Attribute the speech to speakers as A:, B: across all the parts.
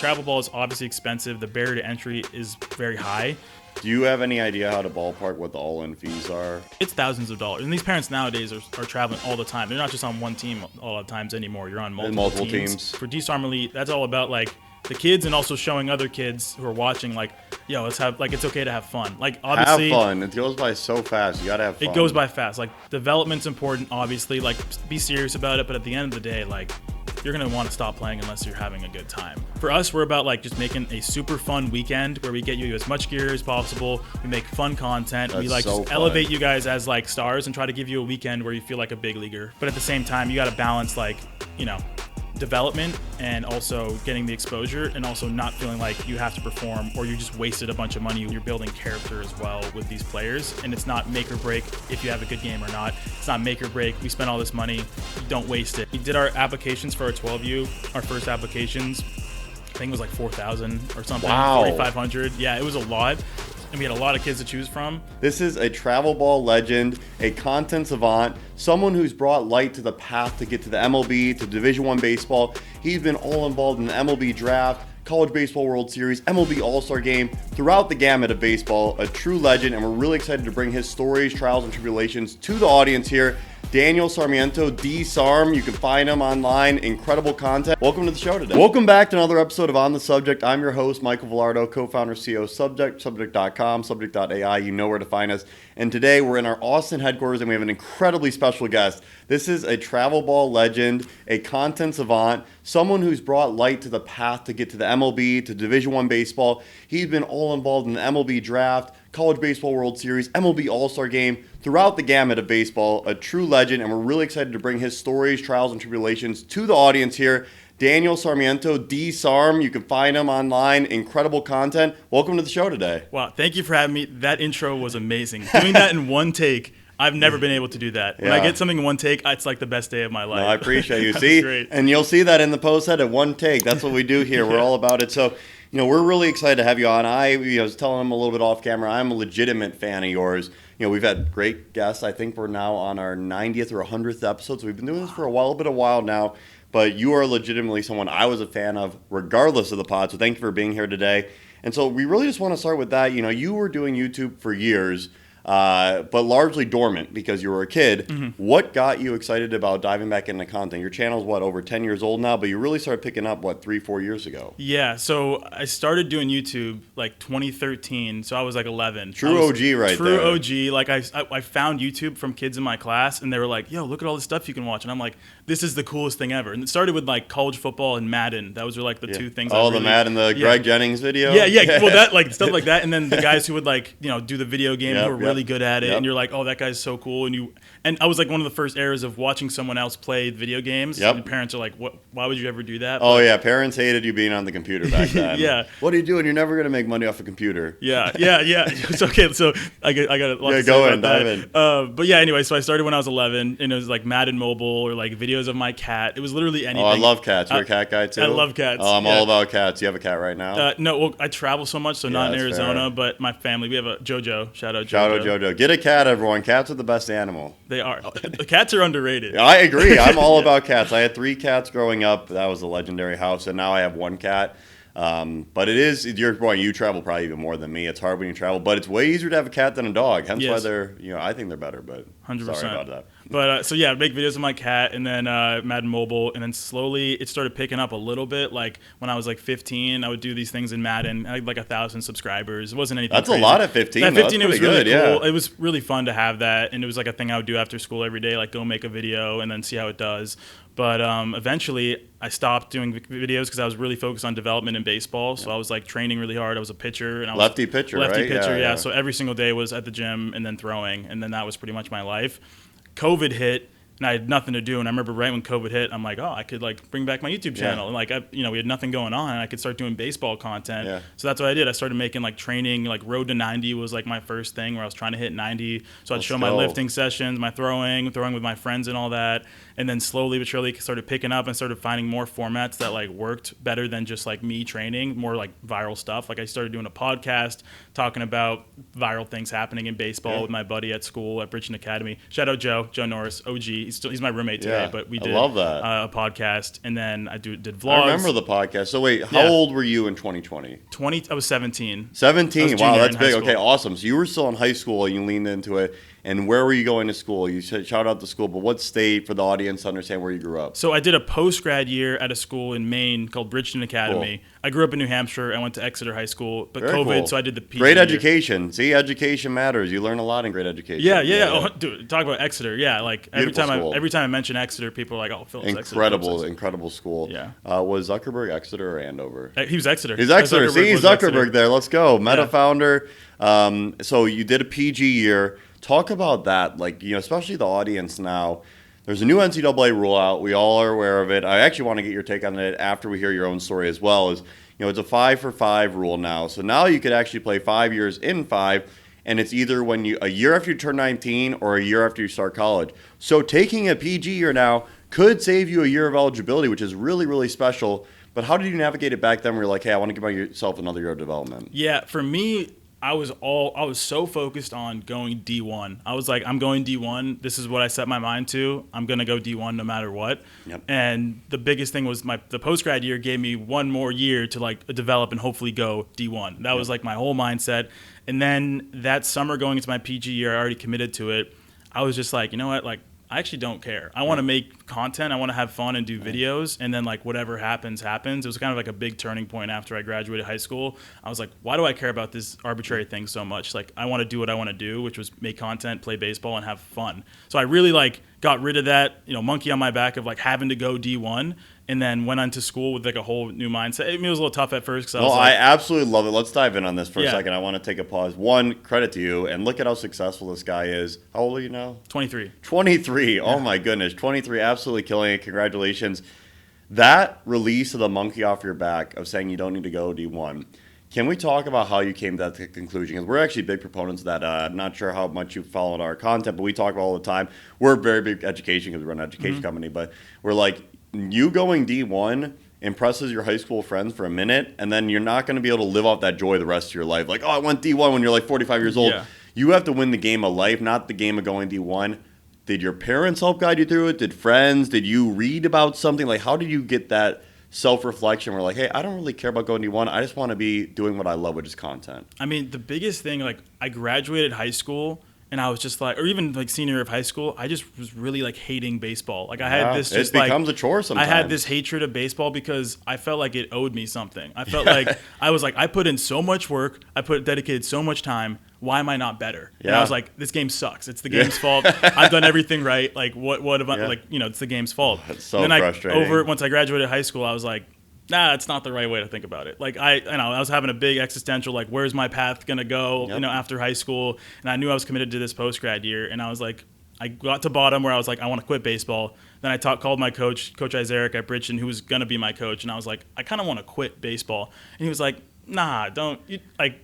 A: travel ball is obviously expensive. The barrier to entry is very high.
B: Do you have any idea how to ballpark what the all-in fees are?
A: It's thousands of dollars. And these parents nowadays are traveling all the time. They're not just on one team all the times anymore. You're on multiple teams. For DSarm Elite, that's all about like the kids and also showing other kids who are watching like, yo, let's have, like, it's okay to have fun. Like, obviously,
B: have fun. It goes by so fast. You gotta have fun.
A: It goes by fast. Like, development's important, obviously. Like, be serious about it. But at the end of the day, like, you're going to want to stop playing unless you're having a good time. For us, we're about like just making a super fun weekend where we get you as much gear as possible. We make fun content.
B: That's
A: we like
B: so
A: just
B: fun.
A: elevate you guys as like stars and try to give you a weekend where you feel like a big leaguer. But at the same time, you got to balance like, you know, development and also getting the exposure and also not feeling like you have to perform or you just wasted a bunch of money. You're building character as well with these players, and it's not make or break if you have a good game or not. It's not make or break. We spent all this money, don't waste it. We did our applications for our 12U, our first applications. I think it was like 4,000 or something.
B: Wow.
A: 4,500. Yeah, it was a lot. And we had a lot of kids to choose from.
B: This is a travel ball legend, a content savant, someone who's brought light to the path to get to the MLB, to Division I baseball. He's been all involved in the MLB draft, College Baseball World Series, MLB All-Star Game, throughout the gamut of baseball, a true legend, and we're really excited to bring his stories, trials, and tribulations to the audience here. Daniel Sarmiento, DSarm. You can find him online. Incredible content. Welcome to the show today. Welcome back to another episode of On the Subject. I'm your host, Michael Vilardo, co-founder, CEO of Subject, Subject.com, Subject.ai. You know where to find us. And today we're in our Austin headquarters and we have an incredibly special guest. This is a travel ball legend, a content savant, someone who's brought light to the path to get to the MLB, to Division I baseball. He's been all involved in the MLB draft, College Baseball World Series, MLB All-Star Game, throughout the gamut of baseball, a true legend, and we're really excited to bring his stories, trials, and tribulations to the audience here. Daniel Sarmiento, DSarm. You can find him online. Incredible content. Welcome to the show today.
A: Wow, thank you for having me. That intro was amazing. Doing that in one take, I've never been able to do that. When I get something in one take, it's like the best day of my life.
B: No, I appreciate you. See,
A: great.
B: And you'll see that in the post at one take. That's what we do here. We're all about it. So, you know, we're really excited to have you on. I was telling him a little bit off camera, I'm a legitimate fan of yours. You know, we've had great guests. I think we're now on our 90th or 100th episode, so we've been doing this for a while now. But you are legitimately someone I was a fan of, regardless of the pod. So thank you for being here today. And so we really just want to start with that. You know, you were doing YouTube for years, but largely dormant because you were a kid. Mm-hmm. What got you excited about diving back into content? Your channel's, over 10 years old now, but you really started picking up, 3-4 years ago?
A: Yeah, so I started doing YouTube like 2013, so I was like 11.
B: True OG right
A: true
B: there.
A: True OG. Like I found YouTube from kids in my class, and they were like, yo, look at all this stuff you can watch. And I'm like, this is the coolest thing ever. And it started with like college football and Madden. Those were like the two things.
B: Oh, the Madden, the Greg Jennings video?
A: Yeah. Well, that like stuff like that. And then the guys who would like, do the video game who were really good at it. And you're like, oh, that guy's so cool. And I was like one of the first eras of watching someone else play video games. Yep. And parents are like, what? Why would you ever do that?
B: Oh, yeah. Parents hated you being on the computer back then.
A: Yeah.
B: What are you doing? You're never going to make money off a computer.
A: Yeah. It's okay. So I got a lot to say
B: go
A: about
B: in,
A: that.
B: dive in.
A: But yeah, anyway, so I started when I was 11, and it was like Madden Mobile or like videos of my cat. It was literally anything.
B: Oh, I love cats. You're a cat guy too?
A: I love cats.
B: Oh, I'm all about cats. You have a cat right now?
A: No, well, I travel so much, so not in Arizona,
B: fair.
A: But my family, we have a JoJo. Shout out JoJo.
B: Shout out JoJo. Get a cat, everyone. Cats are the best animal.
A: They are. Cats are underrated.
B: I agree. I'm all about cats. I had 3 cats growing up. That was a legendary house, and now I have 1 cat. But it is, your point, you travel probably even more than me. It's hard when you travel, but it's way easier to have a cat than a dog. Hence why they're, I think they're better, but
A: 100%.
B: Sorry about that.
A: But so yeah, make videos of my cat, and then Madden Mobile, and then slowly it started picking up a little bit. Like when I was like 15, I would do these things in Madden. I had like 1,000 subscribers. It wasn't anything.
B: That's
A: crazy.
B: A lot at 15.
A: At 15, it was really
B: good,
A: cool. It was really fun to have that, and it was like a thing I would do after school every day, like go make a video and then see how it does. But eventually, I stopped doing videos because I was really focused on development in baseball. So I was like training really hard. I was a pitcher, and I was
B: lefty pitcher,
A: lefty
B: right?
A: pitcher, yeah. So every single day was at the gym and then throwing, and then that was pretty much my life. COVID hit, and I had nothing to do. And I remember right when COVID hit, I'm like, oh, I could like bring back my YouTube channel. And like, we had nothing going on, and I could start doing baseball content. Yeah. So that's what I did. I started making like training, like Road to 90 was like my first thing where I was trying to hit 90. So I'd show my lifting sessions, my throwing with my friends and all that. And then slowly but surely started picking up and started finding more formats that like worked better than just like me training, more like viral stuff. Like I started doing a podcast talking about viral things happening in baseball with my buddy at school at Bridgeton Academy. Shout out Joe Norris, OG. Monty. He's my roommate today,
B: Yeah,
A: but we
B: I
A: did
B: love that.
A: a podcast, and then I did vlogs.
B: I remember the podcast. So wait, how
A: Yeah.
B: old were you in 2020?
A: I was 17.
B: 17.
A: I was
B: Wow,
A: junior
B: that's
A: in high
B: big.
A: school.
B: Okay, awesome. So you were still in high school and you leaned into it. And where were you going to school? You said shout out to school, but what state for the audience to understand where you grew up?
A: So I did a post-grad year at a school in Maine called Bridgeton Academy.
B: Cool.
A: I grew up in New Hampshire. I went to Exeter High School, but
B: Very
A: COVID,
B: cool.
A: so I did the PG
B: Great
A: year.
B: education. See, education matters. You learn a lot in great education.
A: Yeah. Oh, dude, talk about Exeter. Yeah, like
B: Beautiful school.
A: every time I mention Exeter, people are like, "Oh, Phil's Exeter."
B: Incredible school.
A: Yeah.
B: Was Zuckerberg Exeter or Andover?
A: He was Exeter.
B: He's Exeter. See,
A: was
B: Zuckerberg there. Let's go. Meta
A: Yeah.
B: founder. So you did a PG year. Talk about that. Like, especially the audience now. There's a new NCAA rule out. We all are aware of it. I actually want to get your take on it after we hear your own story as well. It's a 5-for-5 rule now. So now you could actually play 5 years in 5, and it's either a year after you turn 19 or a year after you start college. So taking a PG year now could save you a year of eligibility, which is really, really special. But how did you navigate it back then where you're like, hey, I want to give myself another year of development?
A: Yeah, for me, I was so focused on going D1. I was like, I'm going D1. This is what I set my mind to. I'm going to go D1 no matter what.
B: Yep.
A: And the biggest thing was the post-grad year gave me one more year to like develop and hopefully go D1. That was like my whole mindset. And then that summer going into my PG year, I already committed to it. I was just like, you know what? Like, I actually don't care. I want to make content. I want to have fun and do videos. And then like whatever happens. It was kind of like a big turning point after I graduated high school. I was like, why do I care about this arbitrary thing so much? Like I want to do what I want to do, which was make content, play baseball, and have fun. So I really like got rid of that, monkey on my back of like having to go D1. And then went on to school with like a whole new mindset. I mean, it was a little tough at first. Cause
B: I absolutely love it. Let's dive in on this for a
A: Yeah.
B: second. I want to take a pause. One, credit to you, and look at how successful this guy is. How old are you now?
A: 23.
B: 23. Oh my goodness. 23, absolutely killing it. Congratulations. That release of the monkey off your back of saying you don't need to go D1. Can we talk about how you came to that conclusion? Because we're actually big proponents of that. I'm not sure how much you've followed our content, but we talk about it all the time. We're very big education because we run an education company, but we're like, you going D1 impresses your high school friends for a minute, and then you're not going to be able to live off that joy the rest of your life. Like, oh, I went D1 when you're like 45 years old.
A: Yeah.
B: You have to win the game of life, not the game of going D1. Did your parents help guide you through it? Did friends? Did you read about something? Like, how did you get that self-reflection where like, hey, I don't really care about going D1. I just want to be doing what I love, which is content.
A: I mean, the biggest thing, like I graduated high school and I was just like, or even like senior year of high school, I just was really like hating baseball. Like I had this just
B: it becomes a chore sometimes.
A: I had this hatred of baseball because I felt like it owed me something. I felt like I was like, I put in so much work, dedicated so much time. Why am I not better?
B: Yeah.
A: And I was like, this game sucks. It's the game's fault. I've done everything right. Like what have I, it's the game's fault.
B: It's so
A: and then
B: frustrating.
A: Once I graduated high school, I was like, nah, it's not the right way to think about it. Like I was having a big existential, like, where's my path gonna go?
B: Yep.
A: After high school, and I knew I was committed to this post grad year, and I was like, I got to bottom where I was like, I want to quit baseball. Then I called my coach, Coach Isaac at Bridgeton, who was gonna be my coach, and I was like, I kind of want to quit baseball, and he was like, nah, you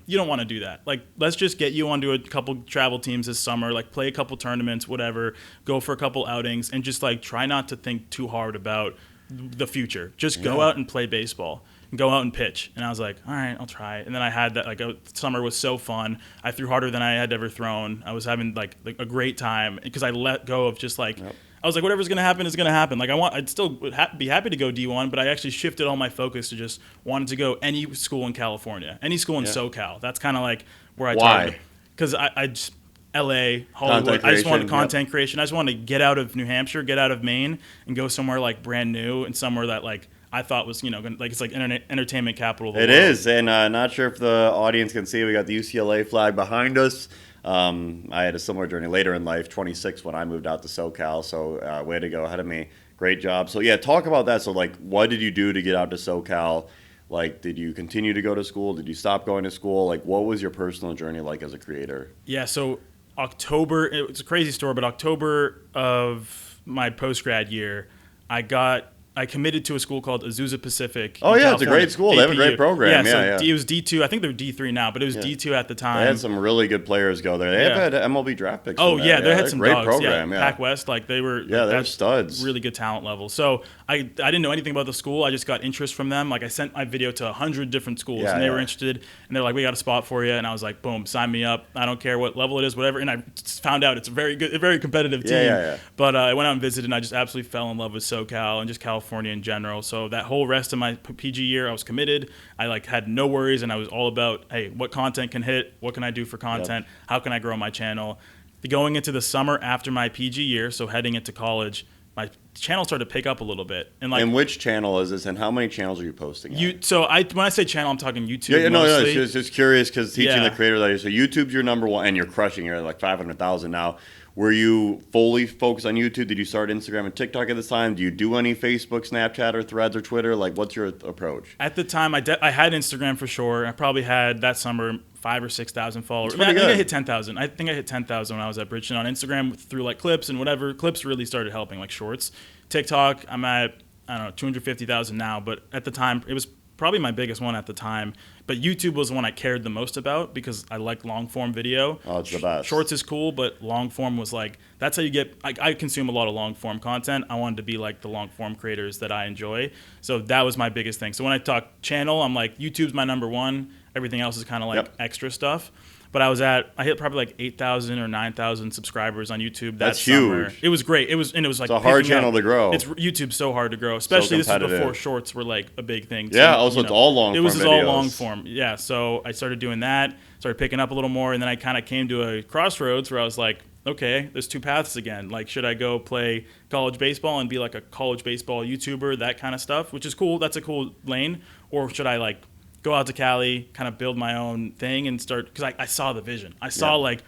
A: don't want to do that. Like, let's just get you onto a couple travel teams this summer, like play a couple tournaments, whatever, go for a couple outings, and just like try not to think too hard about the future. Just go out and play baseball and go out and pitch. And I was like, all right, I'll try. And then I had that, like, summer was so fun. I threw harder than I had ever thrown. I was having like a great time because I let go of just like, I was like, whatever's going to happen is going to happen. Like I'd still be happy to go D1, but I actually shifted all my focus to just wanted to go any school in California, any school in SoCal. That's kind of like where I targeted. Because I just, LA, Hollywood. I just wanted content creation. I just wanted to get out of New Hampshire, get out of Maine, and go somewhere like brand new and somewhere that like I thought was, like it's like entertainment capital of the world.
B: It is, and not sure if the audience can see. We got the UCLA flag behind us. I had a similar journey later in life, 26 when I moved out to SoCal. So way to go ahead of me. Great job. So yeah, talk about that. So like, what did you do to get out to SoCal? Like, did you continue to go to school? Did you stop going to school? Like, what was your personal journey like as a creator?
A: Yeah, so October, it's a crazy story, but October of my post-grad year, I got I committed to a school called Azusa Pacific.
B: Oh,
A: in
B: yeah, it's a
A: California.
B: great school. They have a great program.
A: So it was D2. I think they're D3 now, but it was D2 at the time.
B: They had some really good players go there. They have had MLB draft picks.
A: Oh, yeah, they had some
B: great
A: dogs.
B: program.
A: Pac West, like they were.
B: Yeah, they're studs.
A: Really good talent level. So I didn't know anything about the school. I just got interest from them. Like I sent my video to 100 different schools, and they were interested. And they're like, "We got a spot for you." And I was like, "Boom, sign me up. I don't care what level it is, whatever." And I found out it's a very competitive team.
B: Yeah.
A: But I went out and visited, and I just absolutely fell in love with SoCal and just California in general. So that whole rest of my PG year, I was committed. I had no worries, and I was all about, hey, what content can hit? What can I do for content? How can I grow my channel? Going into the summer after my PG year, so heading into college, my channel started to pick up a little bit. And
B: which channel is this, and how many channels are you posting on?
A: So when I say channel, I'm talking YouTube.
B: No,
A: mostly.
B: it's just curious because teaching the creator that. So YouTube's your number one, and you're crushing. You're at like 500,000 now. Were you fully focused on YouTube? Did you start Instagram and TikTok at this time? Do you do any Facebook, Snapchat, or Threads or Twitter? Like, what's your approach?
A: At the time, I had Instagram for sure. I probably had that summer 5,000 or 6,000 followers.
B: I think
A: I hit 10,000. I think I hit 10,000 when I was at Bridgeton on Instagram through like clips and whatever. Clips really started helping, like shorts. TikTok, I'm at 250,000 now, but at the time it was probably my biggest one at the time. But YouTube was the one I cared the most about because I like long form video.
B: Oh, it's the best.
A: Shorts is cool, but long form was like, that's how you get, I consume a lot of long form content. I wanted to be like the long form creators that I enjoy. So that was my biggest thing. So when I talk channel, I'm like, YouTube's my number one. Everything else is kind of like extra stuff. But I hit probably like 8,000 or 9,000 subscribers on YouTube.
B: That's
A: summer.
B: huge.
A: It was great. It was like
B: it's a hard channel to grow.
A: YouTube's so hard to grow, especially this is before shorts were like a big thing.
B: Yeah, also it's all long form.
A: It was all long form. Yeah, so I started doing that, started picking up a little more, and then I kind of came to a crossroads where I was like, okay, there's two paths again. Like, should I go play college baseball and be like a college baseball YouTuber, that kind of stuff, which is cool. That's a cool lane. Or should I like go out to Cali, kind of build my own thing and start, because I saw the vision. I saw like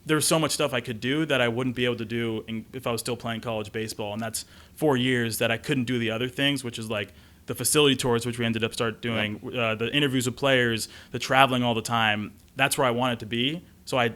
A: there was so much stuff I could do that I wouldn't be able to do if I was still playing college baseball. And that's 4 years that I couldn't do the other things, which is like the facility tours, which we ended up doing, the interviews with players, the traveling all the time. That's where I wanted to be. So I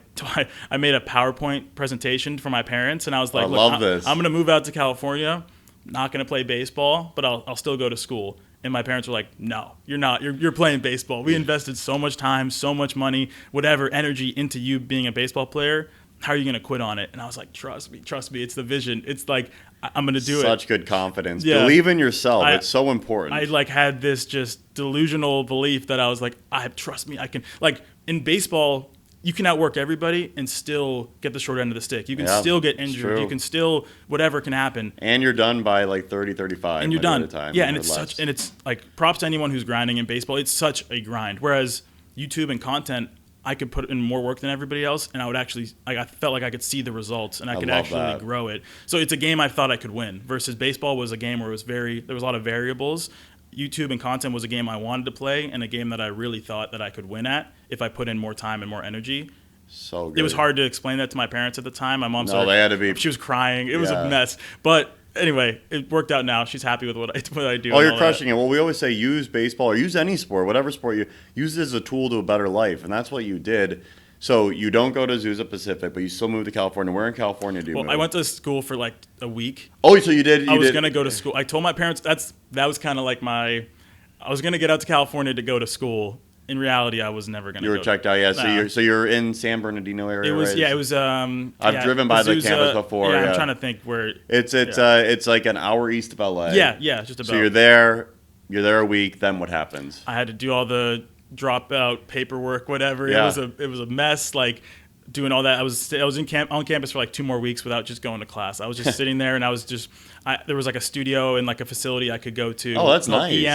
A: made a PowerPoint presentation for my parents, and I was like,
B: I love this.
A: I'm going to move out to California, not going to play baseball, but I'll still go to school. And my parents were like, no, you're not. You're playing baseball. We invested so much time, so much money, whatever energy into you being a baseball player. How are you going to quit on it? And I was like, trust me. It's the vision. It's like, I'm going to do it.
B: Such good confidence. Yeah. Believe in yourself. It's so important.
A: I like had this just delusional belief that I was like, trust me. I can, like in baseball, you can outwork everybody and still get the short end of the stick. You can still get injured. You can still, whatever can happen.
B: And you're done by like 30, 35.
A: And you're done.
B: Time,
A: yeah, and it's like props to anyone who's grinding in baseball. It's such a grind. Whereas YouTube and content, I could put in more work than everybody else, and I would actually, I felt like I could see the results, and I could actually grow it. So it's a game I thought I could win. Versus baseball was a game where there was a lot of variables. YouTube and content was a game I wanted to play, and a game that I really thought that I could win at if I put in more time and more energy.
B: So good.
A: It was hard to explain that to my parents at the time. My mom
B: they had to be.
A: She was crying. It was a mess. But anyway, it worked out now. She's happy with what I do.
B: Oh, you're crushing it. Well, we always say use baseball or use any sport, whatever sport you use it as a tool to a better life, and that's what you did. So you don't go to Azusa Pacific, but you still moved to California. Where in California do you move?
A: I went to school for like a week.
B: Oh, so you did?
A: I was going to go to school. I told my parents that was kind of like I was going to get out to California to go to school. In reality, I was never going to.
B: You were checked out, yeah. So you're in San Bernardino area.
A: It was,
B: right?
A: yeah. It was.
B: I've driven by the campus before.
A: Yeah, I'm trying to think where.
B: It's like an hour east of LA.
A: Yeah, just about.
B: So you're there a week. Then what happens?
A: I had to do all the dropout paperwork, whatever.
B: Yeah.
A: It was a mess. Like doing all that. I was on campus for like 2 more weeks without just going to class. I was just sitting there, and I was just. There was like a studio and like a facility I could go to.
B: Oh, that's nice.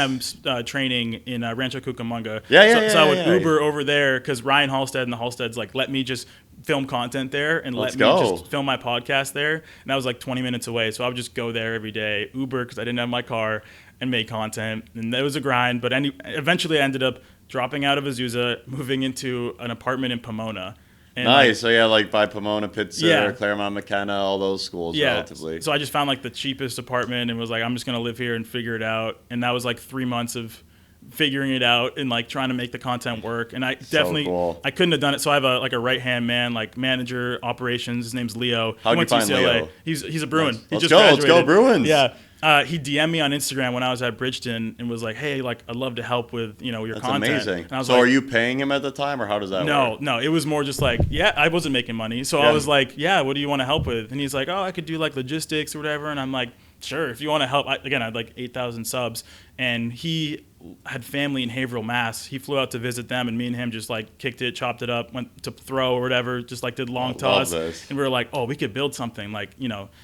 A: EM training in Rancho Cucamonga.
B: So
A: I would Uber over there because Ryan Halstead and the Halsteads like let me just film content there and let me just film my podcast there. And I was like 20 minutes away, so I would just go there every day, Uber because I didn't have my car, and make content. And it was a grind, but eventually I ended up dropping out of Azusa, moving into an apartment in Pomona. And
B: nice. So yeah, like by Pomona, Pitzer, Claremont, McKenna, all those schools relatively.
A: So I just found like the cheapest apartment and was like, I'm just going to live here and figure it out. And that was like 3 months of figuring it out and like trying to make the content work. And I definitely, I couldn't have done it. So I have a right-hand man, like manager, operations. His name's Leo.
B: How'd you find Leo?
A: He's a Bruin.
B: Let's go Bruins.
A: Yeah. He DM'd me on Instagram when I was at Bridgeton and was like, "Hey, like I'd love to help with your
B: That's
A: content."
B: amazing.
A: And I was
B: So
A: like,
B: are you paying him at the time, or how does that work?
A: No, it was more just like, yeah, I wasn't making money, so I was like, yeah, what do you want to help with? And he's like, oh, I could do like logistics or whatever, and I'm like, sure, if you want to help. Again, I had like 8,000 subs, and he had family in Haverhill, Mass. He flew out to visit them, and me and him just like kicked it, chopped it up, went to throw or whatever, just like did long toss, and we were like, oh, we could build something. Like,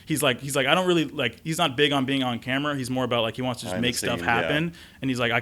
A: he's like, I don't really like. He's not big on being on camera. He's more about like he wants to just make stuff happen, and he's like,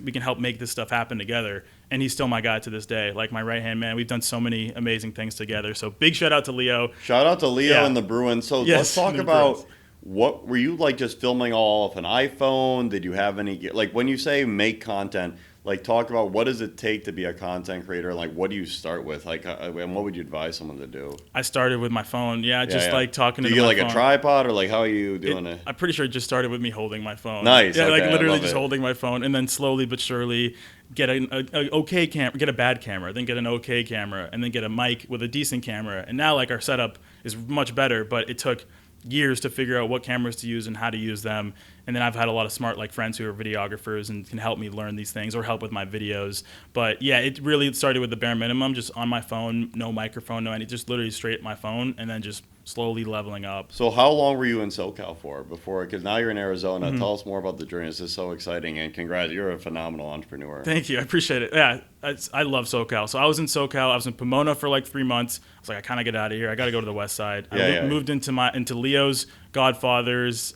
A: we can help make this stuff happen together. And he's still my guy to this day, like my right hand man. We've done so many amazing things together. So big shout out to Leo.
B: Shout out to Leo and the Bruins. So let's talk about. What were you like just filming all off an iPhone? Did you have any, like when you say make content, like talk about what does it take to be a content creator? Like what do you start with? Like, and what would you advise someone to do?
A: I started with my phone. Like talking to my phone.
B: Do you get like a tripod or like how are you doing it?
A: I'm pretty sure it just started with me holding my phone.
B: Nice.
A: Yeah,
B: okay,
A: like literally just holding my phone, and then slowly but surely get a okay camera, get a bad camera, then get an okay camera, and then get a mic with a decent camera. And now like our setup is much better, but it took years to figure out what cameras to use and how to use them. And then I've had a lot of smart like friends who are videographers and can help me learn these things or help with my videos. But yeah, it really started with the bare minimum, just on my phone, no microphone, no anything, just literally straight my phone, and then just slowly leveling up.
B: So how long were you in SoCal for before? Because now you're in Arizona. Tell us more about the journey. This is so exciting, and congrats. You're a phenomenal entrepreneur.
A: Thank you. I appreciate it. Yeah, I love SoCal. So I was in SoCal. I was in Pomona for like 3 months. I was like, I kind of get out of here. I got to go to the west side. I moved into Leo's Godfather's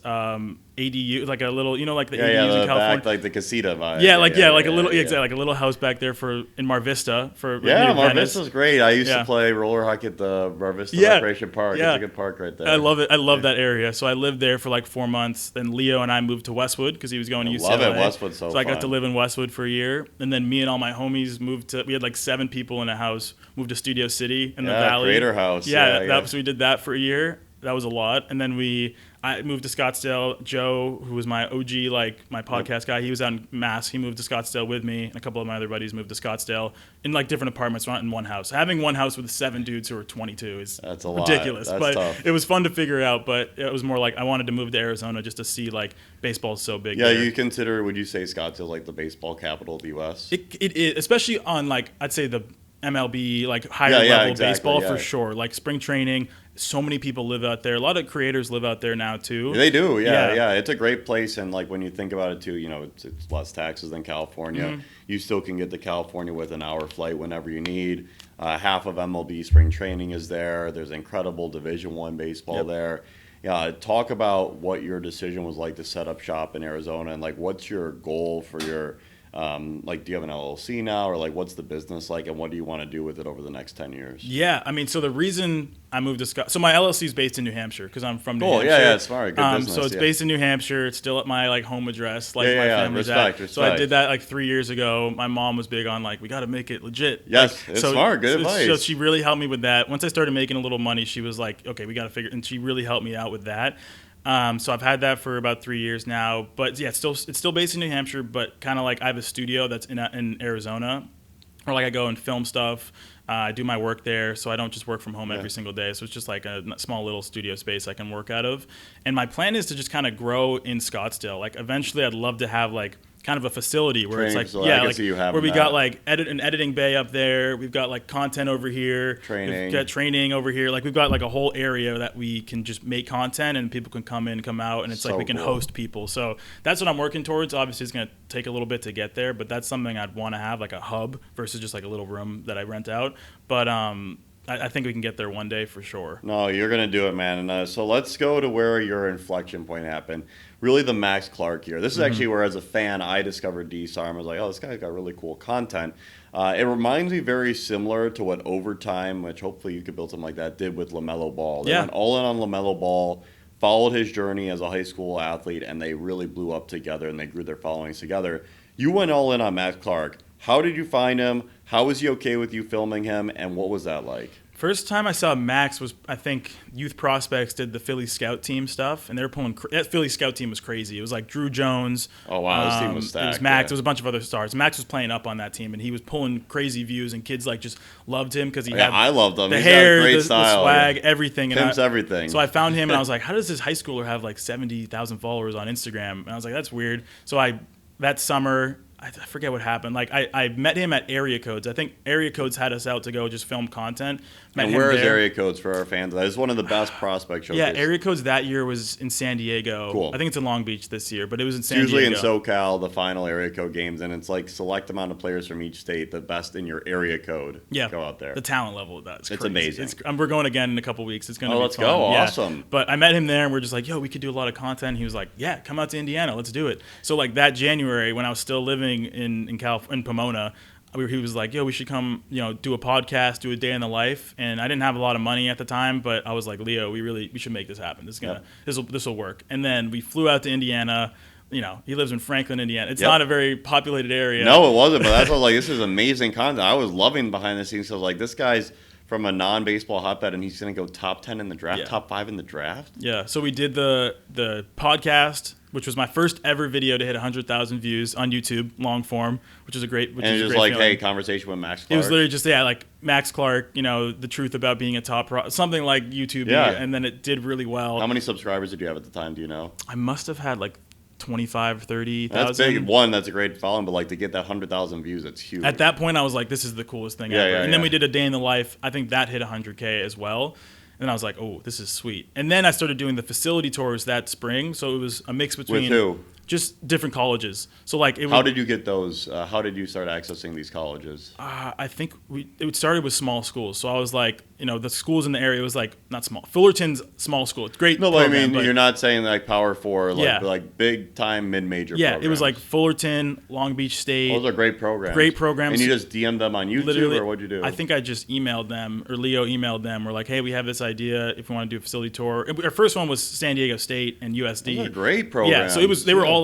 A: ADU, like a little, like the ADUs in California,
B: back, like the casita vibe.
A: Like a little house back there in Mar Vista for
B: Mar Vista's great. I used to play roller hockey at the Mar Vista Recreation Park. It's a good park right there.
A: I love it. I love that area. So I lived there for like 4 months. Then Leo and I moved to Westwood because he was going to UCLA.
B: Love it. Westwood's so fun.
A: I got to live in Westwood for a year, and then me and all my homies we had like 7 people in a house. Moved to Studio City in the Valley.
B: Creator House.
A: So we did that for a year. That was a lot. And then I moved to Scottsdale. Joe, who was my OG, like my podcast guy, he was out in Mass. He moved to Scottsdale with me, and a couple of my other buddies moved to Scottsdale in like different apartments, not in one house. Having one house with 7 dudes who are 22 is ridiculous.
B: That's tough.
A: It was fun to figure out, but it was more like I wanted to move to Arizona just to see like baseball is so big.
B: Yeah,
A: there.
B: would you say Scottsdale like the baseball capital of the U.S.?
A: It is, especially on like, I'd say the MLB, like higher level baseball for sure. Like spring training, so many people live out there. A lot of creators live out there now too.
B: They do, yeah. It's a great place, and like when you think about it too, it's less taxes than California. You still can get to California with an hour flight whenever you need. Half of MLB spring training is there. There's incredible Division I baseball there. Yeah, talk about what your decision was like to set up shop in Arizona, and like what's your goal for your like, do you have an LLC now, or like what's the business like, and what do you want to do with it over the next 10 years?
A: Yeah, I mean, so the reason I moved to so my LLC is based in New Hampshire because I'm from New Hampshire.
B: Yeah, smart. Good business.
A: So it's based in New Hampshire. It's still at my like home address, like my family's
B: respect.
A: So I did that like 3 years ago. My mom was big on like, we got to make it legit.
B: Yes, it's smart. Good advice.
A: So she really helped me with that. Once I started making a little money, she was like, okay, we got to figure, and she really helped me out with that. So I've had that for about 3 years now, but yeah, it's still based in New Hampshire, but kind of like I have a studio that's in Arizona, or like I go and film stuff. I do my work there, so I don't just work from home every single day. So it's just like a small little studio space I can work out of. And my plan is to just kind of grow in Scottsdale. Like eventually, I'd love to have like kind of a facility where it's like where we got like an editing bay up there. We've got like content over here. We've got training over here. Like we've got like a whole area that we can just make content and people can come in, come out, and it's like we can host people. So that's what I'm working towards. Obviously, it's gonna take a little bit to get there, but that's something I'd want to have, like a hub versus just like a little room that I rent out. But I think we can get there one day for sure.
B: No, you're going to do it, man. And so let's go to where your inflection point happened. Really the Max Clark year. This is actually where, as a fan, I discovered DSarm. I was like, oh, this guy's got really cool content. It reminds me very similar to what Overtime, which hopefully you could build something like that, did with LaMelo Ball. They went all in on LaMelo Ball, followed his journey as a high school athlete, and they really blew up together, and they grew their followings together. You went all in on Max Clark. How did you find him? How was he okay with you filming him, and what was that like?
A: First time I saw Max was, I think, Youth Prospects did the Philly Scout team stuff, and they were pulling. That Philly Scout team was crazy. It was like Drew Jones.
B: Oh wow, this team was stacked.
A: It was Max.
B: Yeah.
A: There was a bunch of other stars. Max was playing up on that team, and he was pulling crazy views, and kids like just loved him because he had.
B: I loved him.
A: The
B: He's
A: hair,
B: got great
A: the
B: style,
A: swag, everything.
B: Pimps everything.
A: So I found him, and I was like, how does this high schooler have like 70,000 followers on Instagram? And I was like, that's weird. So that summer. I forget what happened. Like I met him at Area Codes. I think Area Codes had us out to go just film content.
B: And where is Area Codes for our fans? That is one of the best prospect shows.
A: Yeah, Area Codes that year was in San Diego.
B: Cool.
A: I think it's in Long Beach this year, but it was in San
B: Diego.
A: Diego.
B: Usually in SoCal, the final Area Code games, and it's like select amount of players from each state, the best in your area code.
A: Yeah,
B: go out there.
A: The talent level of that.
B: It's amazing.
A: We're going again in a couple weeks. It's going to be
B: let's
A: fun.
B: go.
A: Yeah.
B: Awesome.
A: But I met him there, and we're just like, yo, we could do a lot of content. He was like, yeah, come out to Indiana. Let's do it. So like that January, when I was still living in Pomona, he was like, yo, we should come, do a podcast, do a day in the life. And I didn't have a lot of money at the time, but I was like, Leo, we should make this happen. This will work. And then we flew out to Indiana. He lives in Franklin, Indiana. It's not a very populated area.
B: No, it wasn't. But that's what I was like, this is amazing content. I was loving behind the scenes. So I was like, this guy's from a non-baseball hotbed, and he's going to go top 10 in the draft, top 5 in the draft.
A: Yeah. So we did the podcast, which was my first ever video to hit 100,000 views on YouTube, long form, which is a great.
B: And it was like, feeling. Hey, conversation with Max Clark.
A: It was literally just like Max Clark, the truth about being a top something like YouTube.
B: Yeah.
A: And then it did really well.
B: How many subscribers did you have at the time? Do you know?
A: I must have had like 25, 30,000.
B: That's big. One, that's a great following, but like to get that 100,000 views, that's huge.
A: At that point, I was like, this is the coolest thing ever. And then we did a day in the life. I think that hit 100K as well. And I was like, oh, this is sweet. And then I started doing the facility tours that spring. So it was a mix between.
B: With who?
A: Just different colleges. So like,
B: how did you get those? How did you start accessing these colleges?
A: I think it started with small schools. So I was like, the schools in the area was like not small. Fullerton's small school. It's great.
B: No, but I mean, you're not saying like Power 4, like big time mid-major.
A: Yeah,
B: programs.
A: It was like Fullerton, Long Beach State.
B: Those are great programs.
A: Great programs.
B: And you just DM'd them on YouTube,
A: literally,
B: or what'd you do?
A: I think I just emailed them, or Leo emailed them. We're like, hey, we have this idea. If we want to do a facility tour, our first one was San Diego State and USD.
B: Those are great programs.
A: Yeah, so they were all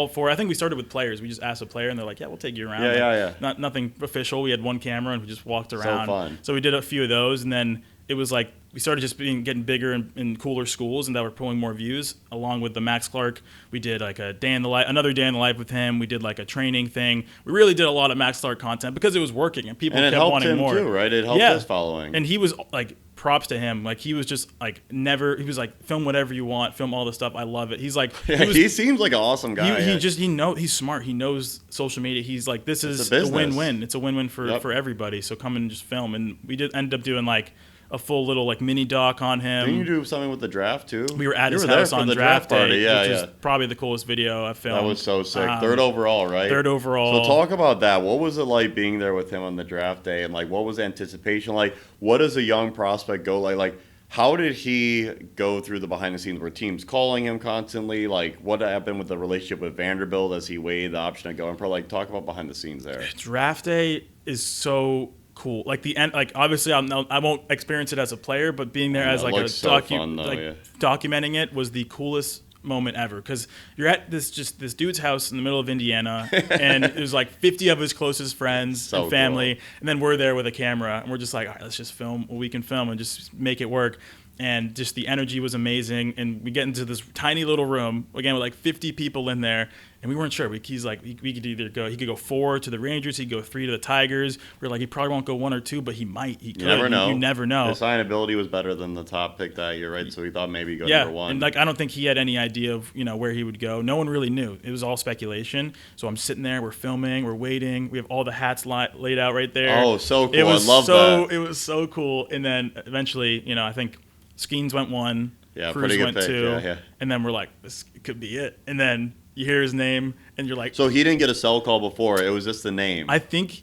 A: for. I think we started with players. We just asked a player, and they're like, yeah, we'll take you around.
B: Yeah.
A: Nothing official. We had one camera, and we just walked around.
B: So fun.
A: So we did a few of those, and then it was like we started just getting bigger in cooler schools, and that were pulling more views. Along with the Max Clark, we did like another day in the life with him. We did like a training thing. We really did a lot of Max Clark content because it was working, and people kept wanting more.
B: And it helped him too, right? It helped his following.
A: And he was like, props to him. Like he was just like he was like, film whatever you want, film all this stuff. I love it. He's like,
B: he seems like an awesome guy.
A: He's smart. He knows social media. He's like, this is a win-win. It's a win-win for everybody. So come and just film. And we end up doing like a full little like mini doc on him.
B: Didn't you do something with the draft too?
A: We were at his house on draft day,
B: party.
A: which is probably the coolest video I've filmed.
B: That was so sick. Third overall, right?
A: Third overall.
B: So talk about that. What was it like being there with him on the draft day, and like what was the anticipation like? What does a young prospect go like? Like how did he go through the behind the scenes? Were teams calling him constantly? Like what happened with the relationship with Vanderbilt as he weighed the option of going pro? Like talk about behind the scenes there.
A: Draft day is so cool. Like the end, like obviously I won't experience it as a player, but being there as like a documenting it was the coolest moment ever, because you're at this dude's house in the middle of Indiana, and there's like 50 of his closest friends and family, and then we're there with a camera, and we're just like, all right, let's just film what we can film and just make it work. And just the energy was amazing, and we get into this tiny little room again with like 50 people in there, and we weren't sure. He's like, we could either go, he could go 4 to the Rangers, he'd go 3 to the Tigers. We were like, he probably won't go 1 or 2, but he might. He could.
B: You never know.
A: You never know.
B: His signability was better than the top pick that year, right? So he thought maybe he'd go number 1.
A: And like I don't think he had any idea of where he would go. No one really knew. It was all speculation. So I'm sitting there, we're filming, we're waiting. We have all the hats laid out right there.
B: Oh, so cool! I love that.
A: It was so cool. And then eventually, I think Skeens went 1, Cruz went
B: pick.
A: 2, and then we're like, this could be it. And then you hear his name, and you're like,
B: so he didn't get a cell call before. It was just the name.
A: I forget,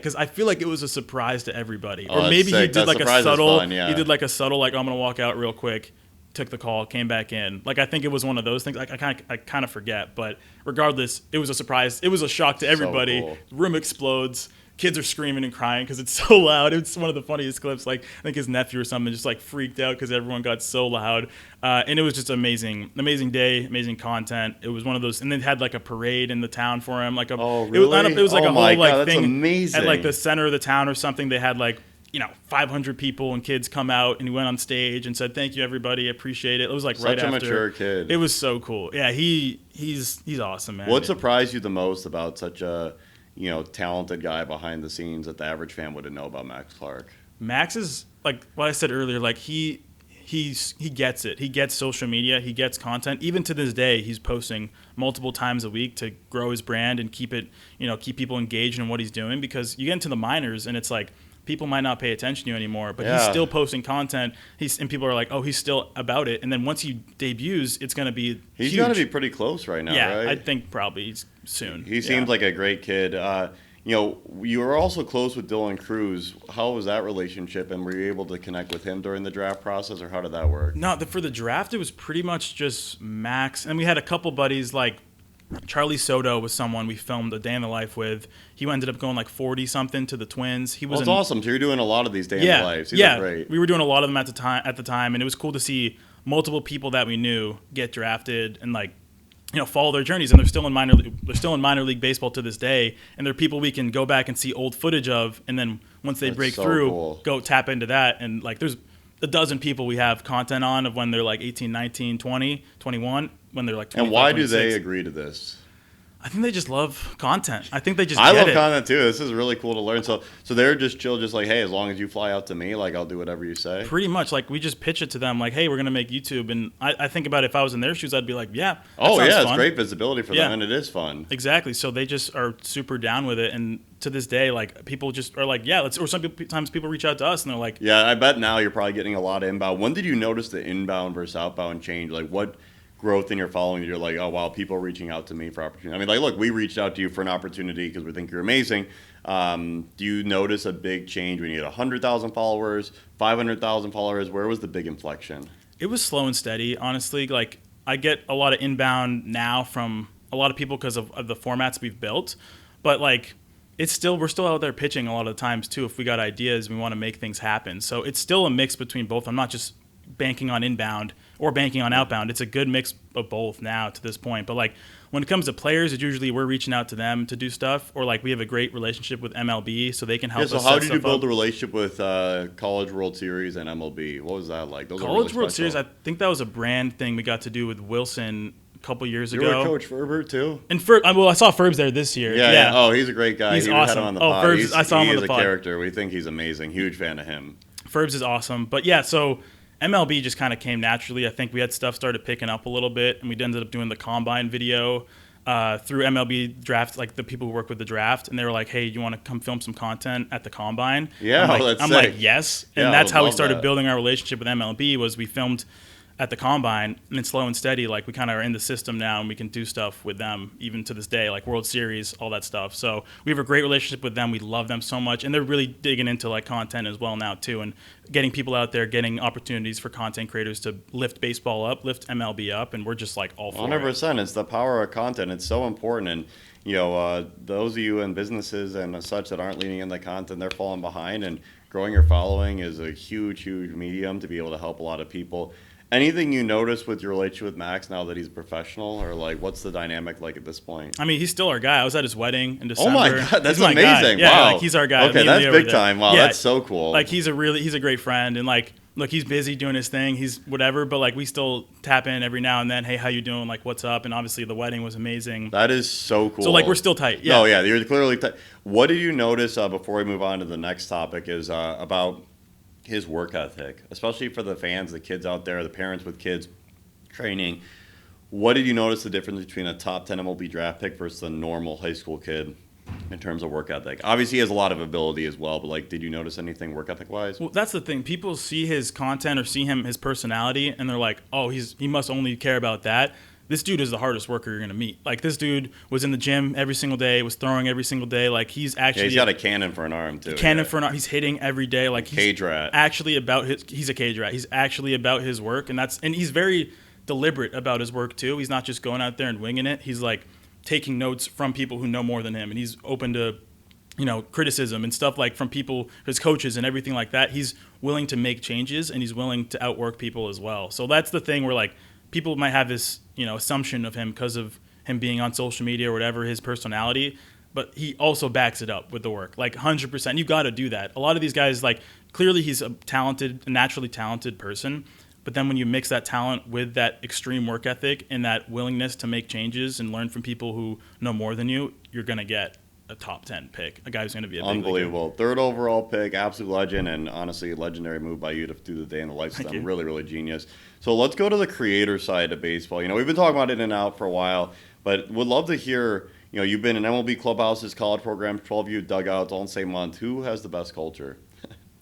A: because I feel like it was a surprise to everybody,
B: or
A: maybe
B: sick.
A: He did like a subtle.
B: Fun, yeah.
A: He did like a subtle, like, I'm gonna walk out real quick. Took the call, came back in. Like I think it was one of those things. Like I kind of forget, but regardless, it was a surprise. It was a shock to everybody.
B: So cool.
A: The room explodes. Kids are screaming and crying because it's so loud. It's one of the funniest clips. Like I think his nephew or something just like freaked out because everyone got so loud. And it was just amazing day, amazing content. It was one of those, and they had like a parade in the town for him. Like
B: really?
A: It was like a whole like
B: that's
A: thing
B: amazing.
A: at like the center of the town or something. They had like 500 people and kids come out, and he went on stage and said, "Thank you, everybody. Appreciate it." It was like
B: Such
A: right after.
B: a mature kid.
A: It was so cool. Yeah, he's awesome, man.
B: What surprised you the most about such a talented guy behind the scenes that the average fan wouldn't know about Max Clark?
A: Max is like what I said earlier. Like he gets it. He gets social media. He gets content. Even to this day, he's posting multiple times a week to grow his brand and keep people engaged in what he's doing. Because you get into the minors and it's like, people might not pay attention to you anymore, but he's still posting content. And people are like, "Oh, he's still about it." And then once he debuts, it's going to be
B: He's
A: huge.
B: going to be pretty close right now, right?
A: I think probably soon.
B: He seems like a great kid. You were also close with Dylan Cruz. How was that relationship, and were you able to connect with him during the draft process, or how did that work?
A: No, for the draft, it was pretty much just Max, and we had a couple buddies like Charlie Soto was someone we filmed A Day in the Life with. He ended up going like 40-something to the Twins. That's
B: awesome. So you're doing a lot of these Day in the Lives. Great.
A: We were doing a lot of them at the time, and it was cool to see multiple people that we knew get drafted and follow their journeys. And they're still in minor league baseball to this day. And they're people we can go back and see old footage of, and then once they break through, go tap into that. And there's a dozen people we have content on of when they're like 18, 19, 20, 21. When they're like 25,
B: and why
A: 26.
B: do they agree to this?
A: I think they just love content. I think they just
B: I
A: get
B: love
A: it.
B: content too. This is really cool to learn. So they're just chill, just like, hey, as long as you fly out to me, like I'll do whatever you say.
A: Pretty much. Like we just pitch it to them like, hey, we're going to make YouTube. And I think about if I was in their shoes, I'd be like, yeah.
B: It's great visibility for them, and it is fun.
A: Exactly. So they just are super down with it. And to this day, like people just are like, yeah, or sometimes people reach out to us and they're like.
B: Yeah, I bet now you're probably getting a lot of inbound. When did you notice the inbound versus outbound change? Like what growth in your following, you're like, oh wow, people are reaching out to me for opportunity. I mean, like, look, we reached out to you for an opportunity because we think you're amazing. Do you notice a big change when you get 100,000 followers, 500,000 followers? Where was the big inflection?
A: It was slow and steady, honestly. Like I get a lot of inbound now from a lot of people because of the formats we've built, but like we're still out there pitching a lot of the times too. If we got ideas, we want to make things happen. So it's still a mix between both. I'm not just banking on inbound or banking on outbound. It's a good mix of both now to this point. But like when it comes to players, it's usually we're reaching out to them to do stuff, or like we have a great relationship with MLB, so they can help us.
B: So how did you build the relationship with College World Series and MLB? What was that like? Those
A: College World Series, I think that was a brand thing we got to do with Wilson a couple years ago.
B: You were Coach Ferber too?
A: And I saw Ferbs there this year.
B: Yeah. Oh, he's a great guy.
A: He's awesome.
B: Had him on the pod.
A: Ferbs, I saw him on the pod.
B: He's a character. We think he's amazing. Huge fan of him.
A: Ferbs is awesome. But yeah, so MLB just kind of came naturally. I think we had stuff started picking up a little bit, and we ended up doing the combine video through MLB draft, like the people who work with the draft, and they were like, "Hey, you want to come film some content at the combine?"
B: Yeah,
A: I'm like, yes, and that's how we started building our relationship with MLB. Was we filmed at the combine, and it's slow and steady. Like we kind of are in the system now, and we can do stuff with them even to this day, like World Series, all that stuff. So we have a great relationship with them. We love them so much, and they're really digging into like content as well now too, and getting people out there, getting opportunities for content creators to lift baseball up, lift MLB up, and we're just like all for
B: 100%. It's the power of content. It's so important, and those of you in businesses and such that aren't leaning in the content, they're falling behind. And growing your following is a huge, huge medium to be able to help a lot of people. Anything you notice with your relationship with Max now that he's a professional, or like what's the dynamic like at this point?
A: I mean, he's still our guy. I was at his wedding in December.
B: Oh my God, that's
A: Guy.
B: amazing!
A: Yeah,
B: wow,
A: like he's our guy.
B: Okay, that's big time. Wow, that's so cool.
A: Like he's a great friend, and like look, he's busy doing his thing. He's whatever, but like we still tap in every now and then. Hey, how you doing? Like, what's up? And obviously the wedding was amazing.
B: That is so cool.
A: So like we're still tight. Yeah.
B: Oh yeah, you're clearly tight. What did you notice before we move on to the next topic? Is about his work ethic, especially for the fans, the kids out there, the parents with kids training. What did you notice the difference between a top 10 MLB draft pick versus a normal high school kid in terms of work ethic? Obviously, he has a lot of ability as well, but like, did you notice anything work ethic wise?
A: Well, that's the thing. People see his content or see his personality, and they're like, "Oh, he must only care about that." This dude is the hardest worker you're gonna meet. Like this dude was in the gym every single day, was throwing every single day. Like he's actually
B: he's got a cannon for an arm too.
A: For an arm. He's hitting every day. Like he's
B: cage rat.
A: Actually about he's a cage rat. He's actually about his work, and he's very deliberate about his work too. He's not just going out there and winging it. He's like taking notes from people who know more than him, and he's open to criticism and stuff like from people, his coaches and everything like that. He's willing to make changes, and he's willing to outwork people as well. So that's the thing where like people might have this assumption of him because of him being on social media or whatever, his personality, but he also backs it up with the work, like 100%. You got to do that. A lot of these guys, like clearly he's a naturally talented person. But then when you mix that talent with that extreme work ethic and that willingness to make changes and learn from people who know more than you, you're going to get a top 10 pick, a guy who's going to be a big
B: unbelievable
A: leaguer.
B: Third overall pick, absolute legend, and honestly, legendary move by you to do the day in the life system. Really, really genius. So let's go to the creator side of baseball. We've been talking about in and out for a while, but would love to hear. You've been in MLB clubhouses, college programs, 12U dugouts, all in the same month. Who has the best culture?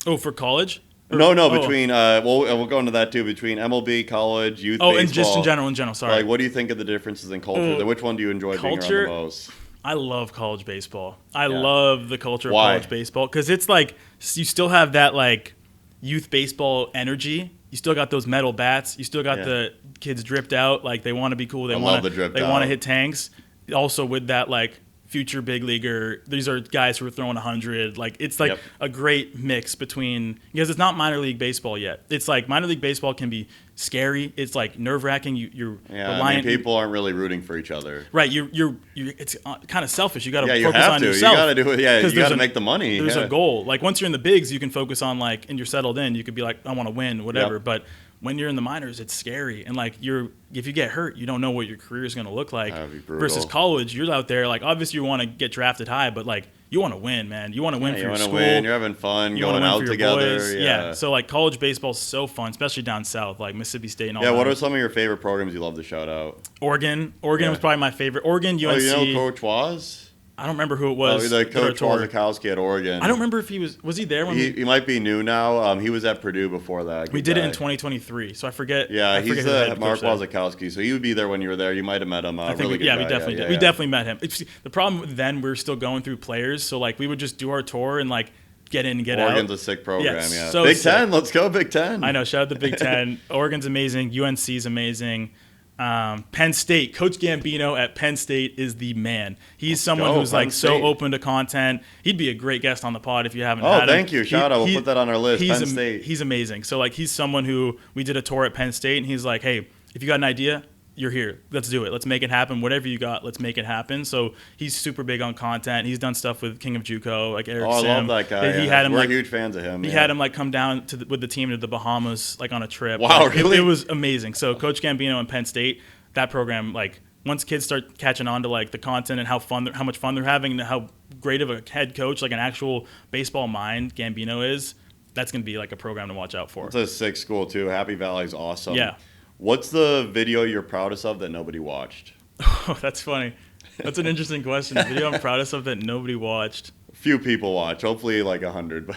A: Oh, for college?
B: No, between we'll go into that too. Between MLB, college, youth, baseball.
A: And just in general. Sorry.
B: Like, what do you think of the differences in culture? Which one do you enjoy being around the most?
A: I love college baseball. I love the culture of
B: Why?
A: college baseball because it's like you still have that like youth baseball energy. You still got those metal bats. You still got the kids dripped out. Like they want to be cool. They want to hit tanks. Also with that like future big leaguer. These are guys who are throwing 100. Like it's like a great mix between because it's not minor league baseball yet. It's like minor league baseball can be scary. It's like nerve wracking. You're reliant.
B: People aren't really rooting for each other.
A: Right. You're it's kind of selfish. You got to
B: you
A: focus
B: have
A: on
B: to.
A: yourself.
B: You got to do it. Yeah, you got to make the money.
A: There's a goal. Like once you're in the bigs, you can focus on like and you're settled in. You could be like, I want to win, whatever. But when you're in the minors, it's scary. And like if you get hurt, you don't know what your career is going to look like.
B: That'd be brutal.
A: Versus college, you're out there like obviously you want to get drafted high, but like you want to win, man. You want to win for your school.
B: Win. You're having fun, going out together.
A: Boys. Yeah. So like college baseball's so fun, especially down south, like Mississippi State and all that.
B: Yeah. What are some of your favorite programs you love to shout out?
A: Oregon was probably my favorite. Oregon, UNC.
B: Oh, you know who Coach was?
A: I don't remember who it was.
B: The Coach Wazakowski at Oregon.
A: I don't remember if he was he there when
B: he might be new now. He was at Purdue before that.
A: We did it in 2023, so I forget.
B: Yeah, he's the Mark Wazakowski. So he would be there when you were there. You might have met him.
A: I think we definitely did. We definitely met him. The problem then we were still going through players, so like we would just do our tour and like get in and get out.
B: Oregon's a sick program. Yeah.
A: So
B: Big Ten. Let's go Big Ten.
A: I know. Shout out to Big Ten. Oregon's amazing. UNC's amazing. Penn State, Coach Gambino at Penn State is the man. He's someone who's like so open to content. He'd be a great guest on the pod if you haven't had him.
B: Oh, thank you. Shout out. We'll put that on our list. Penn State.
A: He's amazing. So like he's someone who we did a tour at Penn State and he's like, hey, if you got an idea, you're here. Let's do it. Let's make it happen. Whatever you got, let's make it happen. So he's super big on content. He's done stuff with King of JUCO, like Eric Sim.
B: I love that guy.
A: He had him,
B: We're huge fans of him.
A: He had him like come down with the team to the Bahamas, like on a trip.
B: Wow,
A: like,
B: really?
A: It was amazing. So Coach Gambino and Penn State, that program, like once kids start catching on to like the content and how much fun they're having and how great of a head coach, like an actual baseball mind Gambino is, that's going to be like a program to watch out for.
B: It's a sick school too. Happy Valley's awesome.
A: Yeah.
B: What's the video you're proudest of that nobody watched?
A: Oh, that's funny. That's an interesting question. The video I'm proudest of that nobody watched.
B: Few people watch. Hopefully like 100.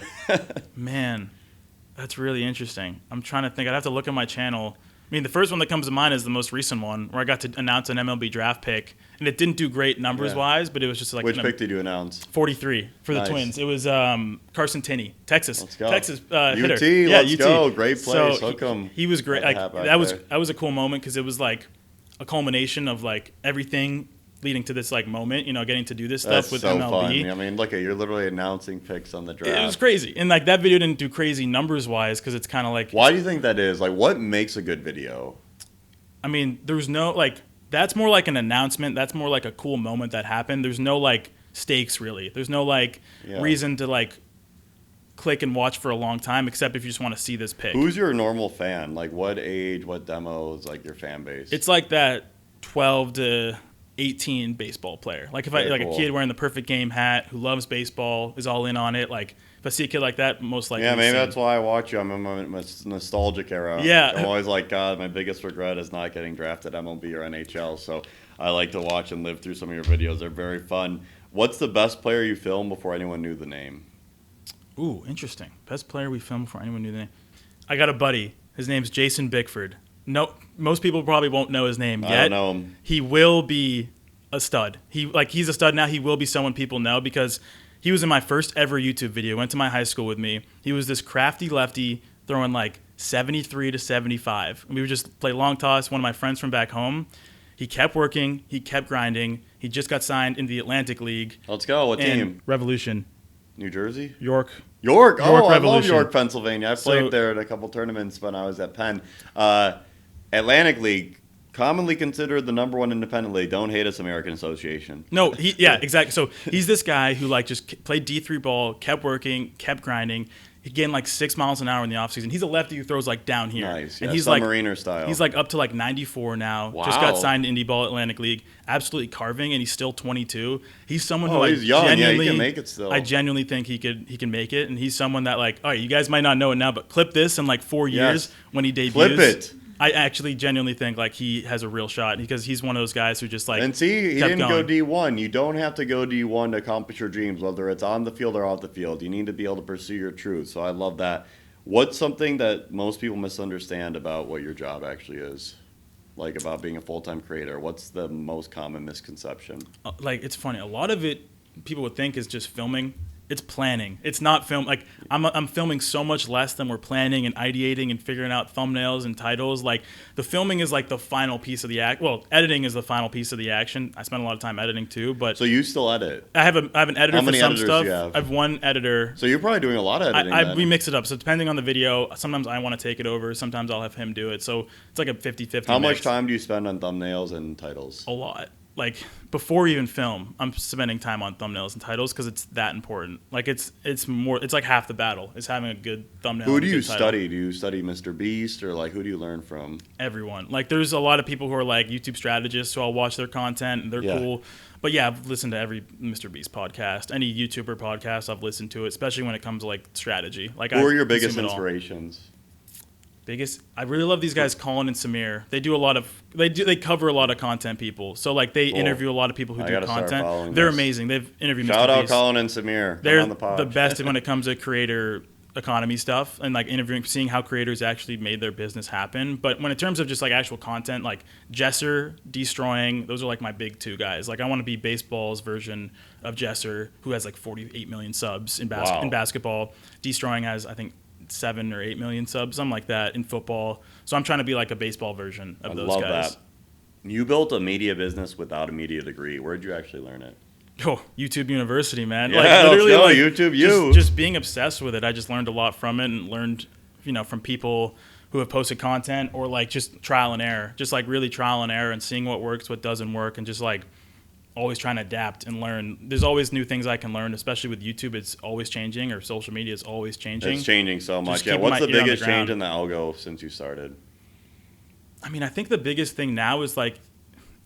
A: Man, that's really interesting. I'm trying to think. I'd have to look at my channel. I mean, the first one that comes to mind is the most recent one where I got to announce an MLB draft pick. And it didn't do great numbers-wise, but it was just like...
B: Which pick did you announce?
A: 43 for the Twins. It was Carson Tinney, Texas.
B: Let's go.
A: Texas
B: UT,
A: hitter.
B: Let's go. Great place.
A: So
B: Hook 'em.
A: He was great. Like, that was a cool moment because it was like a culmination of like everything leading to this like moment, getting to do this stuff with
B: so
A: MLB.
B: Fun. I mean, look, you're literally announcing picks on the draft.
A: It was crazy. And like that video didn't do crazy numbers-wise because it's kind of like...
B: Why do you think that is? Like, what makes a good video?
A: I mean, there's no, like, that's more like an announcement. That's more like a cool moment that happened. There's no, like, stakes, really. There's no, like, reason to, like, click and watch for a long time, except if you just want to see this pick.
B: Who's your normal fan? Like, what age, what demo is, like, your fan base?
A: It's like that 12 to 18 baseball player. Like, if a kid wearing the perfect game hat who loves baseball, is all in on it, like... If I see a kid like that, most likely.
B: Yeah, maybe that's why I watch you. I'm in my nostalgic era.
A: Yeah.
B: I'm always like, God, my biggest regret is not getting drafted MLB or NHL. So I like to watch and live through some of your videos. They're very fun. What's the best player you filmed before anyone knew the name?
A: Ooh, interesting. Best player we filmed before anyone knew the name. I got a buddy. His name's Jason Bickford. No, most people probably won't know his name yet.
B: I don't know him.
A: He will be a stud. He's a stud now. He will be someone people know because he was in my first ever YouTube video. Went to my high school with me. He was this crafty lefty throwing like 73 to 75. And we would just play long toss. One of my friends from back home. He kept working. He kept grinding. He just got signed in the Atlantic League.
B: Let's go. What team?
A: Revolution.
B: New Jersey?
A: York.
B: York. Oh, I love
A: Revolution.
B: York, Pennsylvania. I played there at a couple tournaments when I was at Penn. Atlantic League. Commonly considered the number one independent league. Don't hate us, American Association.
A: No, exactly. So he's this guy who like just played D3 ball, kept working, kept grinding. He gained like 6 miles an hour in the offseason. He's a lefty who throws like down here.
B: Nice.
A: And
B: Yeah,
A: he's
B: submariner style.
A: He's like up to like 94 now.
B: Wow.
A: Just got signed to Indie Ball Atlantic League. Absolutely carving, and he's still 22. He's someone who
B: he's young. Yeah, he can make it still.
A: I genuinely think he can make it, and he's someone that like, all right, you guys might not know it now, but clip this in like 4 years when he debuts.
B: Flip it.
A: I actually genuinely think like he has a real shot because he's one of those guys who just like
B: and see, he didn't
A: going.
B: go D1. You don't have to go D1 to accomplish your dreams, whether it's on the field or off the field. You need to be able to pursue your truth. So I love that. What's something that most people misunderstand about what your job actually is? Like about being a full-time creator? What's the most common misconception?
A: Like, it's funny. A lot of it people would think is just filming. It's planning. It's not film. Like I'm filming so much less than we're planning and ideating and figuring out thumbnails and titles. Like the filming is like the final piece of the act. Well, editing is the final piece of the action. I spend a lot of time editing too. But
B: so you still edit?
A: I have an editor
B: How many
A: for some
B: editors
A: stuff.
B: do you have?
A: I have one editor.
B: So you're probably doing a lot of editing.
A: We mix it up. So depending on the video, sometimes I want to take it over. Sometimes I'll have him do it. So it's like a 50-50
B: How much
A: mix.
B: time do you spend on thumbnails and titles?
A: A lot. Like before we even film, I'm spending time on thumbnails and titles because it's that important. Like it's more. It's like half the battle is having a good thumbnail.
B: Who
A: and
B: do
A: a
B: you
A: good title.
B: study? Do you study Mr. Beast or like who do you learn from?
A: Everyone. Like there's a lot of people who are like YouTube strategists, so I'll watch their content and they're cool. But yeah, I've listened to every Mr. Beast podcast, any YouTuber podcast. I've listened to it, especially when it comes to like strategy. Like
B: Who are your biggest inspirations?
A: I really love these guys, Colin and Samir. They do a lot of they cover a lot of content people. So like they interview a lot of people who do content. They're amazing. They've interviewed
B: Shout
A: Mr.
B: out
A: Beast.
B: Colin and Samir.
A: They're
B: on the pod.
A: the best when it comes to creator economy stuff and like interviewing, seeing how creators actually made their business happen. But when in terms of just like actual content, like Jesser, Destroying, those are like my big two guys. Like I want to be baseball's version of Jesser, who has like 48 million subs in basketball. Destroying has, I think, 7 or 8 million subs, something like that in football. So I'm trying to be like a baseball version of those guys. I love that.
B: You built a media business without a media degree. Where did you actually learn it?
A: Oh, YouTube University, man.
B: Yeah,
A: like literally,
B: let's go,
A: like,
B: YouTube.
A: Just being obsessed with it. I just learned a lot from it and learned, from people who have posted content or like just trial and error. Just like really trial and error and seeing what works, what doesn't work, and just like always trying to adapt and learn. There's always new things I can learn, especially with YouTube. It's always changing, or social media is always changing.
B: It's changing so much.
A: Yeah.
B: What's the biggest change in the algo since you started?
A: I mean, I think the biggest thing now is like,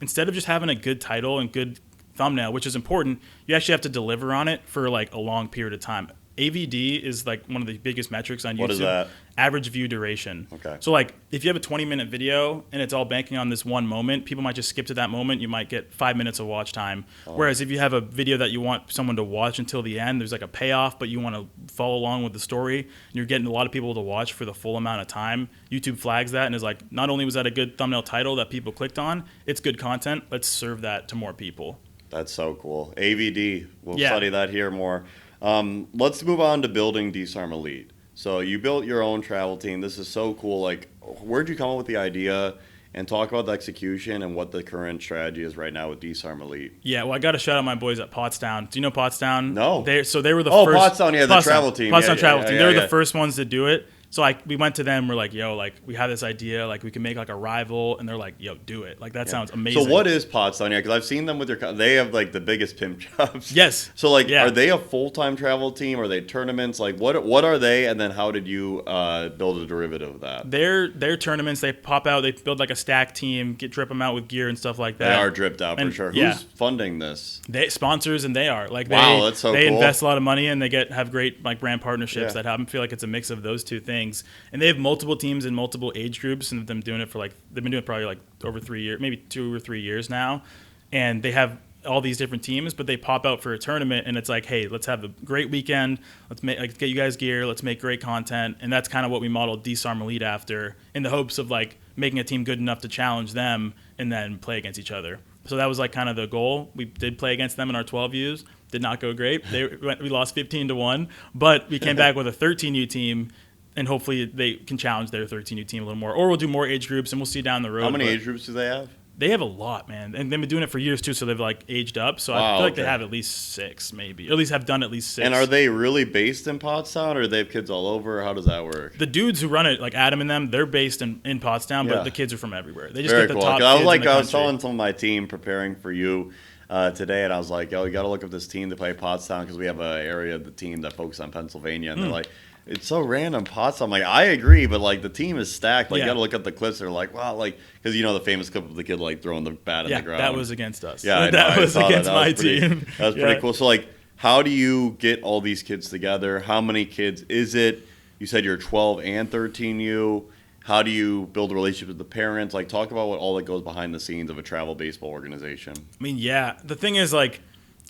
A: instead of just having a good title and good thumbnail, which is important, you actually have to deliver on it for like a long period of time. AVD is like one of the biggest metrics on YouTube.
B: What is that?
A: Average view duration.
B: Okay.
A: So like if you have a 20-minute video and it's all banking on this one moment, people might just skip to that moment. You might get 5 minutes of watch time. Whereas if you have a video that you want someone to watch until the end, there's like a payoff, but you want to follow along with the story, and you're getting a lot of people to watch for the full amount of time, YouTube flags that and is like, not only was that a good thumbnail title that people clicked on, it's good content. Let's serve that to more people.
B: That's so cool. AVD. We'll study that here more. Let's move on to building DSarm Elite. So you built your own travel team. This is so cool. Like, where'd you come up with the idea? And talk about the execution and what the current strategy is right now with DSarm Elite.
A: Yeah, well, I got to shout out my boys at Pottstown. Do you know Pottstown?
B: No.
A: They were the first.
B: Oh, Pottstown, the travel team.
A: Pottstown travel team. They were the first ones to do it. So we went to them. We're like, yo, like we have this idea, like we can make like a rival, and they're like, yo, do it. Like that sounds amazing.
B: So what is Pottstown? Yeah, because I've seen them with they have like the biggest pimp jobs.
A: Yes.
B: So like, are they a full-time travel team? Are they tournaments? Like what are they? And then how did you build a derivative of that?
A: They're tournaments. They pop out. They build like a stack team, drip them out with gear and stuff like that.
B: They are dripped out for sure. Who's funding this?
A: They sponsors, and they are like
B: that's so
A: they
B: cool.
A: invest a lot of money, and they have great like brand partnerships that happen. I feel like it's a mix of those two things, and they have multiple teams in multiple age groups, and them doing it for they've been doing it probably like over 3 years, maybe 2 or 3 years now, and they have all these different teams, but they pop out for a tournament, and it's like, hey, let's have a great weekend. Let's get you guys gear. Let's make great content, and that's kind of what we modeled DSarm Elite after, in the hopes of like making a team good enough to challenge them and then play against each other. So that was like kind of the goal. We did play against them in our 12Us. Did not go great. We lost 15-1, but we came back with a 13U team. And hopefully they can challenge their 13U team a little more. Or we'll do more age groups, and we'll see down the road.
B: How many age groups do they have?
A: They have a lot, man. And they've been doing it for years, too, so they've, like, aged up. So I feel like they have at least 6, maybe. Or at least have done at least 6.
B: And are they really based in Pottstown, or do they have kids all over? How does that work?
A: The dudes who run it, like Adam and them, they're based in Pottstown, but the kids are from everywhere. They just
B: Very
A: get the
B: cool.
A: top
B: I
A: kids
B: was
A: in the
B: I was
A: country.
B: telling some of my team preparing for you, today, and I was like, "Oh, you got to look up this team to play Pottstown because we have an area of the team that focuses on Pennsylvania." And they're like, "It's so random, Pottstown." I'm like, "I agree, but like the team is stacked. Like you got to look at the clips. They're like, wow, like because the famous clip of the kid like throwing the bat in the ground.
A: That was against us.
B: Yeah,
A: that was against my team.
B: That was pretty cool. So like, how do you get all these kids together? How many kids is it? You said you're 12 and 13U. How do you build a relationship with the parents? Like, talk about what all that goes behind the scenes of a travel baseball organization.
A: I mean, yeah. The thing is, like,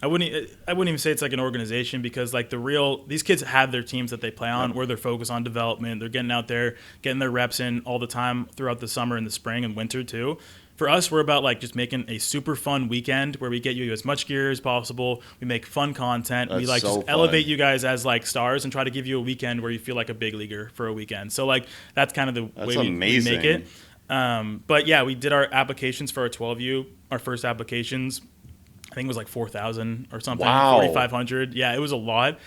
A: I wouldn't even say it's like an organization because, like, these kids have their teams that they play on where they're focused on development. They're getting out there, getting their reps in all the time throughout the summer and the spring and winter, too. For us, we're about like just making a super fun weekend where we get you as much gear as possible. We make fun content. We like just elevate you guys as like stars and try to give you a weekend where you feel like a big leaguer for a weekend. So like that's kind of the way we make it. But yeah, we did our applications for our 12U. Our first applications, I think it was like 4,000 or something.
B: Wow.
A: 4,500. Yeah, it was a lot,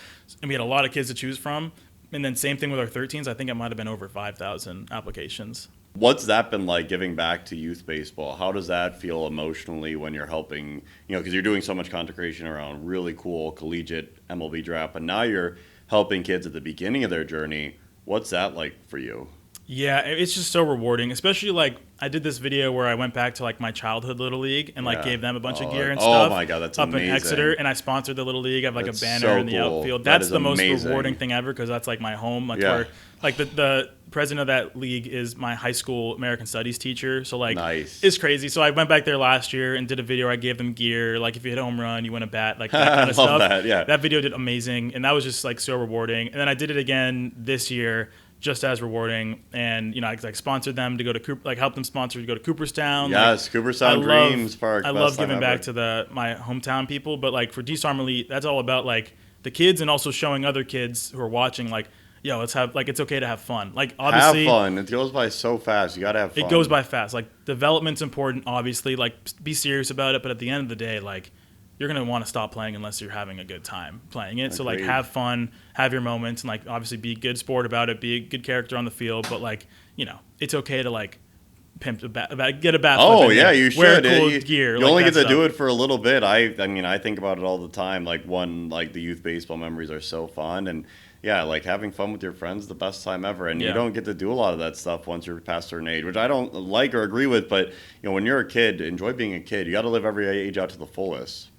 A: and we had a lot of kids to choose from. And then same thing with our 13s. I think it might have been over 5,000 applications.
B: What's that been like giving back to youth baseball? How does that feel emotionally when you're helping, because you're doing so much content creation around really cool collegiate MLB draft, and now you're helping kids at the beginning of their journey. What's that like for you?
A: Yeah, it's just so rewarding, especially like I did this video where I went back to like my childhood Little League and like gave them a bunch of gear and stuff.
B: Oh my God, that's
A: up
B: amazing.
A: in Exeter, and I sponsored the Little League. I have like
B: that's
A: a banner
B: so
A: in the
B: cool.
A: outfield.
B: That
A: That's the most
B: amazing.
A: rewarding thing ever because that's like my home. Like where like the president of that league is my high school American Studies teacher. So like it's crazy. So I went back there last year and did a video where I gave them gear. Like if you hit a home run, you win a bat, like that kind of stuff.
B: That, yeah.
A: That video did amazing, and that was just like so rewarding. And then I did it again this year. Just as rewarding, and I like sponsored them to go to help them sponsor to go to Cooperstown.
B: Yes,
A: like,
B: Cooperstown Dreams Park.
A: I love giving back to my hometown people, but like for DSarm Elite, that's all about like the kids and also showing other kids who are watching like, yo, let's have like it's okay to have fun. Like obviously,
B: have fun. It goes by so fast. You gotta have fun.
A: It goes by fast. Like development's important, obviously. Like be serious about it, but at the end of the day, like you're going to want to stop playing unless you're having a good time playing it. Agreed. So, like, have fun, have your moments, and, like, obviously be a good sport about it, be a good character on the field. But, like, it's okay to, like, pimp a bat, get a bat.
B: Oh, yeah, you should.
A: Wear cool gear.
B: You only get to do it for a little bit. I mean, I think about it all the time. Like, the youth baseball memories are so fun. And, yeah, like, having fun with your friends the best time ever. And you don't get to do a lot of that stuff once you're past a certain age, which I don't like or agree with. But, when you're a kid, enjoy being a kid. You got to live every age out to the fullest.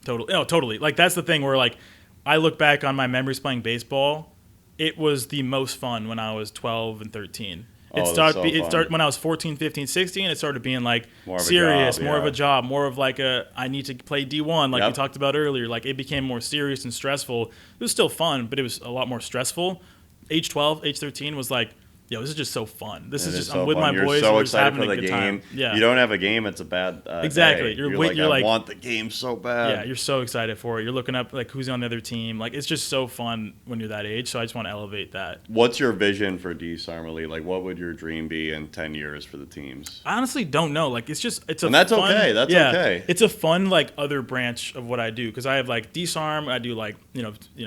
A: Totally. No, totally. Like, that's the thing where, like, I look back on my memories playing baseball. It was the most fun when I was 12 and 13. It started when I was 14, 15, 16. It started being, like, serious, more of a job, more of, like, I need to play D1, like we talked about earlier. Like, it became more serious and stressful. It was still fun, but it was a lot more stressful. Age 12, age 13 was, like, yo, this is just so fun. I'm with my boys.
B: You're so
A: we're
B: excited
A: having
B: for
A: a
B: the
A: good
B: game.
A: Time. Yeah.
B: You don't have a game, it's a bad
A: exactly.
B: day.
A: You're
B: like, I want the game so bad.
A: Yeah, you're so excited for it. You're looking up like who's on the other team. Like it's just so fun when you're that age. So I just want to elevate that.
B: What's your vision for DSarm Elite? Like, what would your dream be in 10 years for the teams?
A: I honestly don't know. Like it's a
B: and that's
A: fun,
B: okay. That's okay.
A: It's a fun like other branch of what I do because I have like DSarm. I do like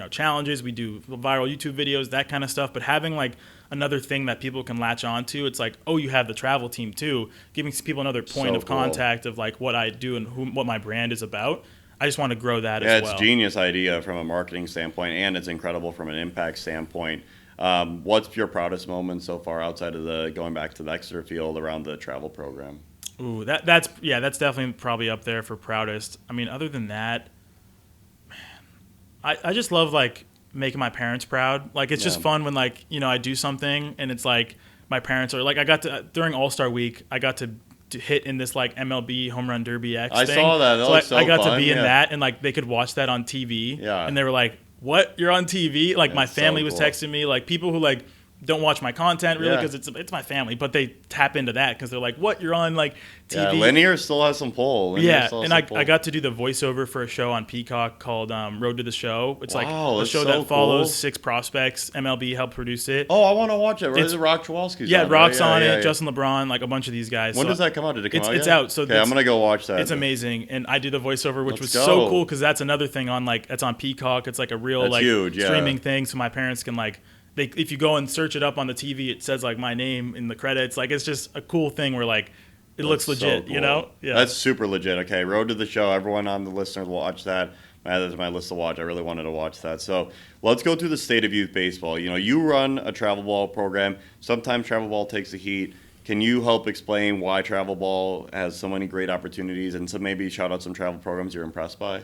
A: challenges. We do viral YouTube videos, that kind of stuff. But having like another thing that people can latch on to. It's like, oh, you have the travel team too, giving people another point of contact of like what I do and what my brand is about. I just want to grow that as well.
B: Yeah, it's a genius idea from a marketing standpoint, and it's incredible from an impact standpoint. What's your proudest moment so far outside of going back to the Exeter field around the travel program?
A: Ooh, that's definitely probably up there for proudest. I mean, other than that, man, I just love like making my parents proud. Like it's just fun when like I do something and it's like my parents are like I got to during All-Star Week I got to hit in this like MLB Home Run Derby X thing.
B: I saw that.
A: I got to be in that and like they could watch that on TV.
B: Yeah.
A: And they were like, "What? You're on TV?" Like my family was texting me, like people who like don't watch my content really because it's my family, but they tap into that because they're like, "What? You're on like TV?"
B: Yeah, Linear still has some pull.
A: I got to do the voiceover for a show on Peacock called Road to the Show. It's like a show that follows 6 prospects. MLB helped produce it.
B: Oh, I want to watch it. Right? It's Rock Chwalski's
A: on, Rock's
B: right?
A: on it. Justin LeBron, like a bunch of these guys.
B: When does that come out? Did it come out
A: It's
B: yet?
A: out. So
B: okay, I'm gonna go watch that.
A: It's amazing, and I do the voiceover, which was so cool because that's another thing on like that's on Peacock. It's like a real huge, streaming thing, so my parents can like. If you go and search it up on the TV, it says like my name in the credits. Like it's just a cool thing where like it looks legit,
B: cool.
A: you know? Yeah.
B: That's super legit. Okay, Road to the Show. Everyone on the listeners will watch that. That's my list to watch. I really wanted to watch that. So let's go through the state of youth baseball. You know, you run a travel ball program. Sometimes travel ball takes the heat. Can you help explain why travel ball has so many great opportunities, and so maybe shout out some travel programs you're impressed by?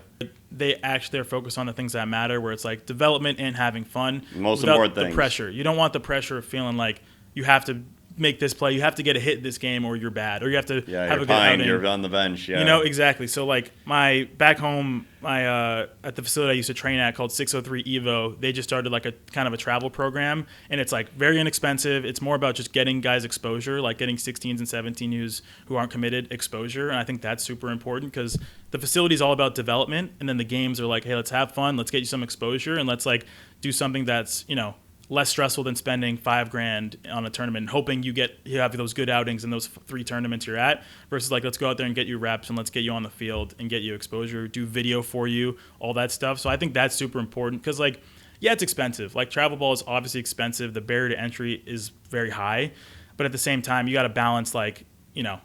A: They actually are focused on the things that matter, where it's like development and having fun.
B: Most
A: without
B: important
A: the
B: things.
A: pressure. You don't want the pressure of feeling like you have to make this play, you have to get a hit this game, or you're bad, or you have to have a good outing.
B: You're on the bench. Yeah.
A: You know, exactly. So like my back home, at the facility I used to train at called 603 Evo, they just started like a kind of a travel program, and it's like very inexpensive. It's more about just getting guys exposure, like getting 16s and 17s who aren't committed exposure, and I think that's super important because the facility is all about development, and then the games are like, hey, let's have fun, let's get you some exposure, and let's like do something that's, you know, less stressful than spending $5,000 on a tournament and hoping you have those good outings in those 3 tournaments you're at, versus like, let's go out there and get you reps and let's get you on the field and get you exposure, do video for you, all that stuff. So I think that's super important because like, yeah, it's expensive. Like travel ball is obviously expensive. The barrier to entry is very high, but at the same time, you got to balance like, you know,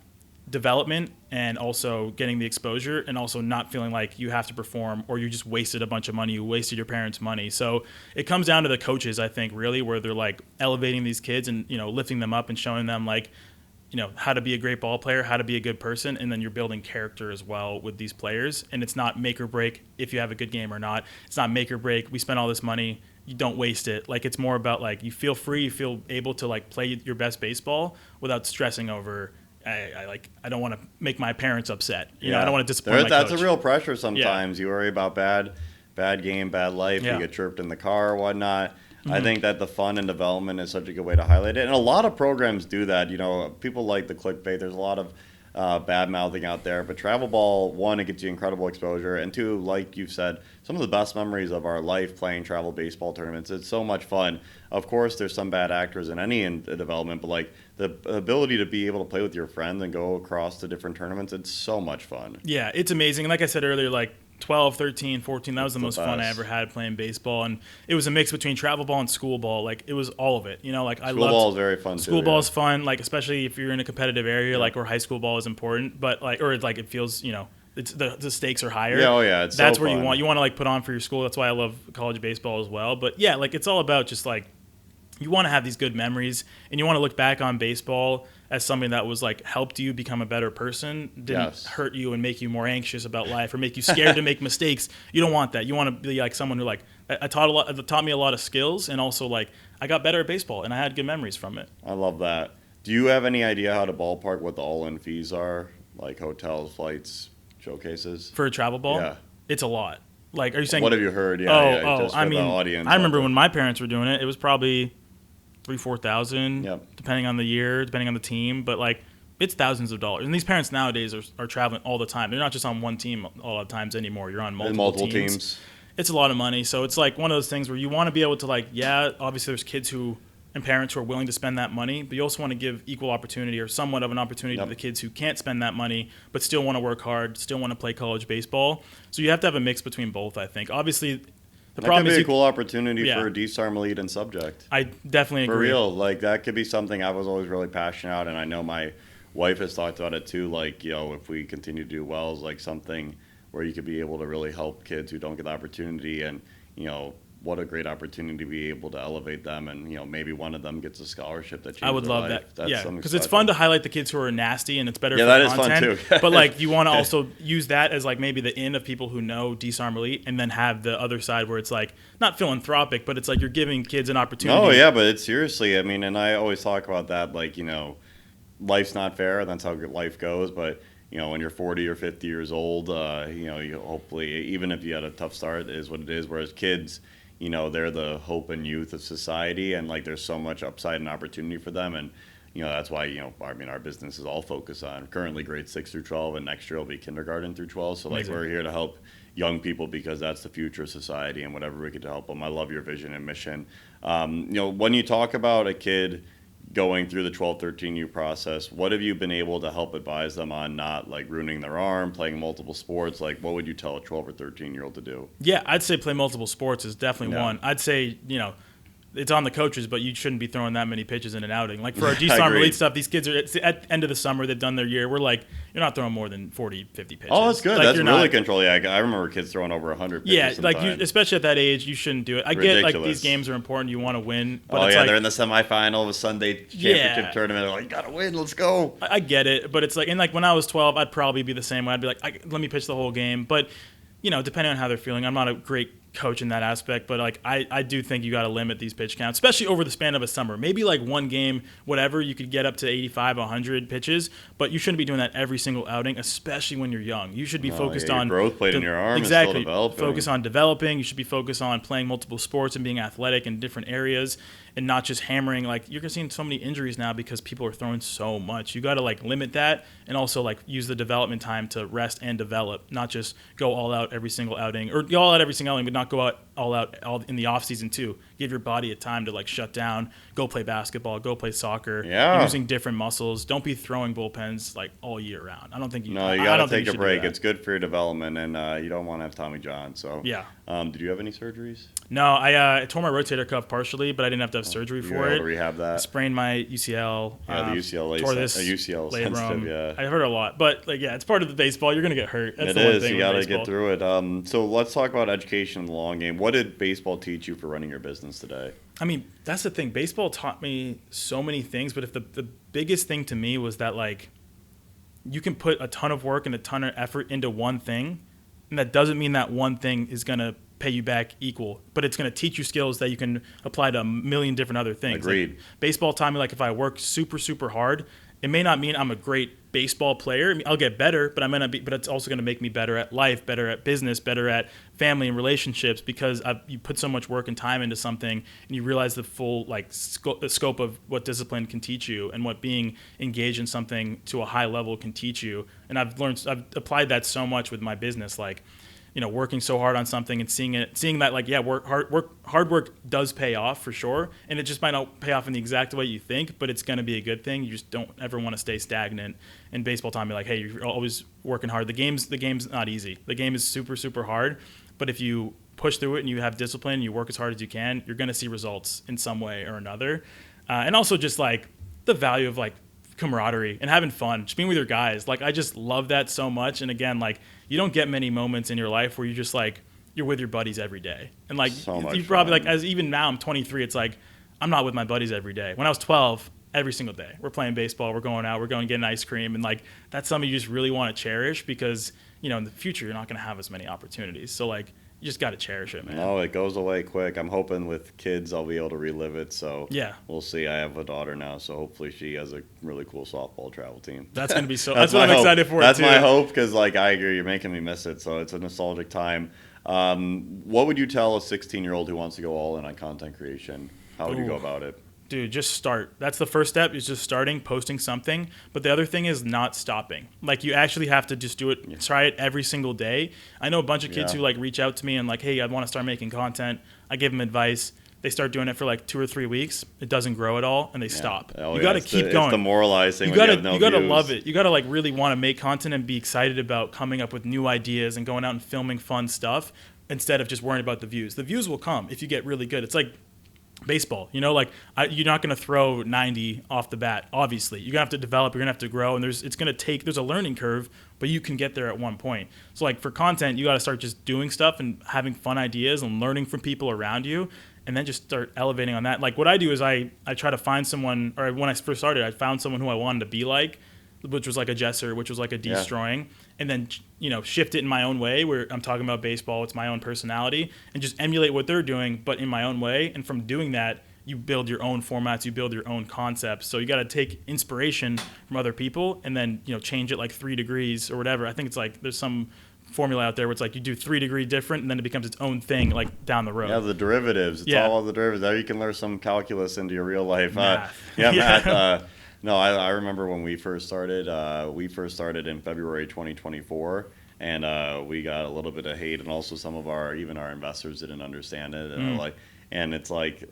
A: development and also getting the exposure and also not feeling like you have to perform or you just wasted a bunch of money, you wasted your parents' money. So it comes down to the coaches, I think, really, where they're like elevating these kids and, you know, lifting them up and showing them like, you know, how to be a great ball player, how to be a good person, and then you're building character as well with these players. And it's not make or break if you have a good game or not. It's not make or break. We spent all this money, you don't waste it. Like it's more about like you feel free, you feel able to like play your best baseball without stressing over I don't want to make my parents upset. You know, I don't want to disappoint my
B: That's
A: coach.
B: a real pressure sometimes. You worry about bad game, bad life.
A: Yeah.
B: You get chirped in the car or whatnot. I think that the fun and development is such a good way to highlight it. And a lot of programs do that. You know, people like the clickbait. There's a lot of bad mouthing out there. But travel ball, one, it gets you incredible exposure. And two, like you've said, some of the best memories of our life playing travel baseball tournaments. It's so much fun. Of course, there's some bad actors in any development, but like the ability to be able to play with your friends and go across to different tournaments, it's so much fun.
A: Yeah, it's amazing. And like I said earlier, like 12, 13, 14, that was the most fun I
B: best.
A: ever had playing baseball. And it was a mix between travel ball and school ball. Like, it was all of it. You know, like I loved...
B: School ball is very fun,
A: School
B: too.
A: ball is fun, like, especially if you're in a competitive area, like, where high school ball is important. But, like, or, like, it feels, you know, it's the stakes are higher.
B: Yeah, oh, yeah, it's
A: That's
B: so
A: where
B: fun.
A: you want to, like, put on for your school. That's why I love college baseball as well. But, yeah, like, it's all about just, like, you want to have these good memories, and you want to look back on baseball as something that was like helped you become a better person, didn't hurt you and make you more anxious about life or make you scared to make mistakes. You don't want that. You want to be like someone who like it taught me a lot of skills, and also like I got better at baseball and I had good memories from it.
B: I love that. Do you have any idea how to ballpark what the all-in fees are, like hotels, flights, showcases?
A: For a travel ball?
B: Yeah.
A: It's a lot. Like, are you saying?
B: What have you heard?
A: Just
B: for the audience.
A: I remember when my parents were doing it. It was probably $3,000-$4,000,
B: Yep.
A: depending on the year, depending on the team. But like, it's thousands of dollars. And these parents nowadays are traveling all the time. They're not just on one team all the times anymore. You're on multiple teams. It's a lot of money. So it's like one of those things where you want to be able to like, yeah, obviously there's kids and parents who are willing to spend that money, but you also want to give equal opportunity or somewhat of an opportunity to the kids who can't spend that money, but still want to work hard, still want to play college baseball. So you have to have a mix between both, I think. Obviously, the problem is
B: a cool opportunity for a DSarm lead and subject.
A: I definitely agree.
B: For real, like that could be something I was always really passionate about, and I know my wife has talked about it too. Like, you know, if we continue to do well, is like something where you could be able to really help kids who don't get the opportunity, and you know, what a great opportunity to be able to elevate them, and you know, maybe one of them gets a scholarship that changes
A: I would
B: their
A: love
B: life.
A: that. Yeah, because it's fun to highlight the kids who are nasty, and it's better for
B: that is
A: content.
B: fun too.
A: But like, you want to also use that as like maybe the in of people who know DSarm Elite, and then have the other side where it's like not philanthropic, but it's like you're giving kids an opportunity.
B: Oh yeah, but it's seriously. I mean, and I always talk about that. Like, you know, life's not fair, and that's how life goes. But you know, when you're 40 or 50 years old, you know, you hopefully, even if you had a tough start, it is what it is. Whereas kids, you know, they're the hope and youth of society, and like there's so much upside and opportunity for them. And you know, that's why, you know, I mean, our business is all focused on currently grades 6 through 12, and next year will be kindergarten through 12. So like,
A: Amazing.
B: we're here to help young people because that's the future of society, and whatever we could to help them. I love your vision and mission. You know, when you talk about a kid going through the 12, 13U process, what have you been able to help advise them on not like ruining their arm, playing multiple sports? Like, what would you tell a 12 or 13-year-old to do?
A: Yeah, I'd say play multiple sports is definitely one. I'd say, you know, it's on the coaches, but you shouldn't be throwing that many pitches in an outing. Like for our
B: I
A: DSarm
B: agree.
A: elite stuff, these kids are at the end of the summer, they've done their year. We're like, you're not throwing more than 40, 50 pitches.
B: Oh, that's good.
A: Like,
B: That's
A: you're
B: really
A: not,
B: control. Yeah, I remember kids throwing over 100 pitches.
A: yeah, like
B: sometimes.
A: especially at that age, you shouldn't do it. I get like
B: Ridiculous.
A: these games are important, you want to win, but
B: Oh
A: it's
B: yeah,
A: like,
B: they're in the semifinal of a Sunday championship
A: Yeah.
B: tournament. They're like, you gotta win. Let's go.
A: I get it, but it's like, and like when I was 12, I'd probably be the same way. I'd be like, let me pitch the whole game, but depending on how they're feeling, I'm not a great coach in that aspect, but like I do think you got to limit these pitch counts, especially over the span of a summer. Maybe like one game, whatever, you could get up to 85, 100 pitches, but you shouldn't be doing that every single outing, especially when you're young. You should be focused on
B: your growth plate in your arm
A: exactly.
B: is still developing.
A: Focus on developing. You should be focused on playing multiple sports and being athletic in different areas, and not just hammering. Like you're seeing so many injuries now because people are throwing so much. You got to like limit that, and also like use the development time to rest and develop, not just go all out every single outing, or go all out every single outing, but not go out all out in the off season too. Give your body a time to like shut down, go play basketball, go play soccer, using different muscles. Don't be throwing bullpens like all year round. I don't think you.
B: No, you gotta take a break. It's good for your development, and you don't want to have Tommy John. So
A: yeah.
B: Did you have any surgeries?
A: No, I tore my rotator cuff partially, but I didn't have to have surgery for
B: You were able
A: it.
B: to rehab that.
A: I sprained my UCL.
B: Yeah, the UCL.
A: Tore this
B: UCL
A: labrum.
B: sensitive. Yeah.
A: I hurt a lot, but like it's part of the baseball. You're gonna get hurt. That's
B: It
A: the one
B: is.
A: thing
B: You
A: with
B: got to
A: baseball.
B: get through it. So let's talk about education in the long game. What did baseball teach you for running your business today?
A: I mean, that's the thing. Baseball taught me so many things, but if the biggest thing to me was that like you can put a ton of work and a ton of effort into one thing, and that doesn't mean that one thing is gonna pay you back equal, but it's going to teach you skills that you can apply to a million different other things.
B: Agreed.
A: Like baseball taught me, like, if I work super, super hard, it may not mean I'm a great baseball player. I mean, I'll get better, but I might not be. But it's also going to make me better at life, better at business, better at family and relationships, because you put so much work and time into something, and you realize the full the scope of what discipline can teach you, and what being engaged in something to a high level can teach you. And I've applied that so much with my business, like, working so hard on something and seeing that like, yeah, hard work does pay off for sure. And it just might not pay off in the exact way you think, but it's going to be a good thing. You just don't ever want to stay stagnant. And baseball taught me like, hey, you're always working hard. The game's not easy. The game is super, super hard. But if you push through it and you have discipline and you work as hard as you can, you're going to see results in some way or another. And also just like the value of like camaraderie and having fun, just being with your guys. Like, I just love that so much. And again, like, you don't get many moments in your life where you just like, you're with your buddies every day. And like,
B: so much
A: you probably
B: fun.
A: like, as even now I'm 23, it's like, I'm not with my buddies every day. When I was 12, every single day we're playing baseball, we're going out, we're going getting ice cream. And like, that's something you just really want to cherish, because, in the future, you're not going to have as many opportunities. So like, you just got to cherish it, man.
B: No, it goes away quick. I'm hoping with kids I'll be able to relive it. So
A: yeah,
B: we'll see. I have a daughter now, so hopefully she has a really cool softball travel team.
A: That's gonna be so. that's what I'm excited for.
B: That's
A: too.
B: my hope, because like I agree, you're making me miss it. So it's a nostalgic time. What would you tell a 16-year-old who wants to go all in on content creation? How would you go about it?
A: Dude, just start. That's the first step, is just starting, posting something. But the other thing is not stopping. Like, you actually have to just do it, try it every single day. I know a bunch of kids who like reach out to me and like, hey, I want to start making content. I give them advice. They start doing it for like 2 or 3 weeks. It doesn't grow at all, and they stop.
B: Oh,
A: you got to keep going.
B: It's demoralizing.
A: You got to
B: views.
A: love it. You got to like really want to make content and be excited about coming up with new ideas and going out and filming fun stuff, instead of just worrying about the views. The views will come if you get really good. It's like baseball, like you're not going to throw 90 off the bat. Obviously, you're gonna have to develop. You're gonna have to grow, and there's a learning curve, but you can get there at one point. So like for content, you got to start just doing stuff and having fun ideas and learning from people around you, and then just start elevating on that. Like what I do is I try to find someone, or when I first started, I found someone who I wanted to be like, which was like a Jesser, which was like a destroying, and then shift it in my own way, where I'm talking about baseball, it's my own personality, and just emulate what they're doing, but in my own way. And from doing that, you build your own formats, you build your own concepts. So you got to take inspiration from other people and then change it like 3 degrees or whatever. I think it's like there's some formula out there where it's like you do 3 degree different, and then it becomes its own thing like down the road.
B: Yeah, the derivatives. It's all about the derivatives. There you can learn some calculus into your real life.
A: Math.
B: Math. No, I remember when we first started. We first started in February 2024, and we got a little bit of hate, and also some of our investors didn't understand it, and it's like,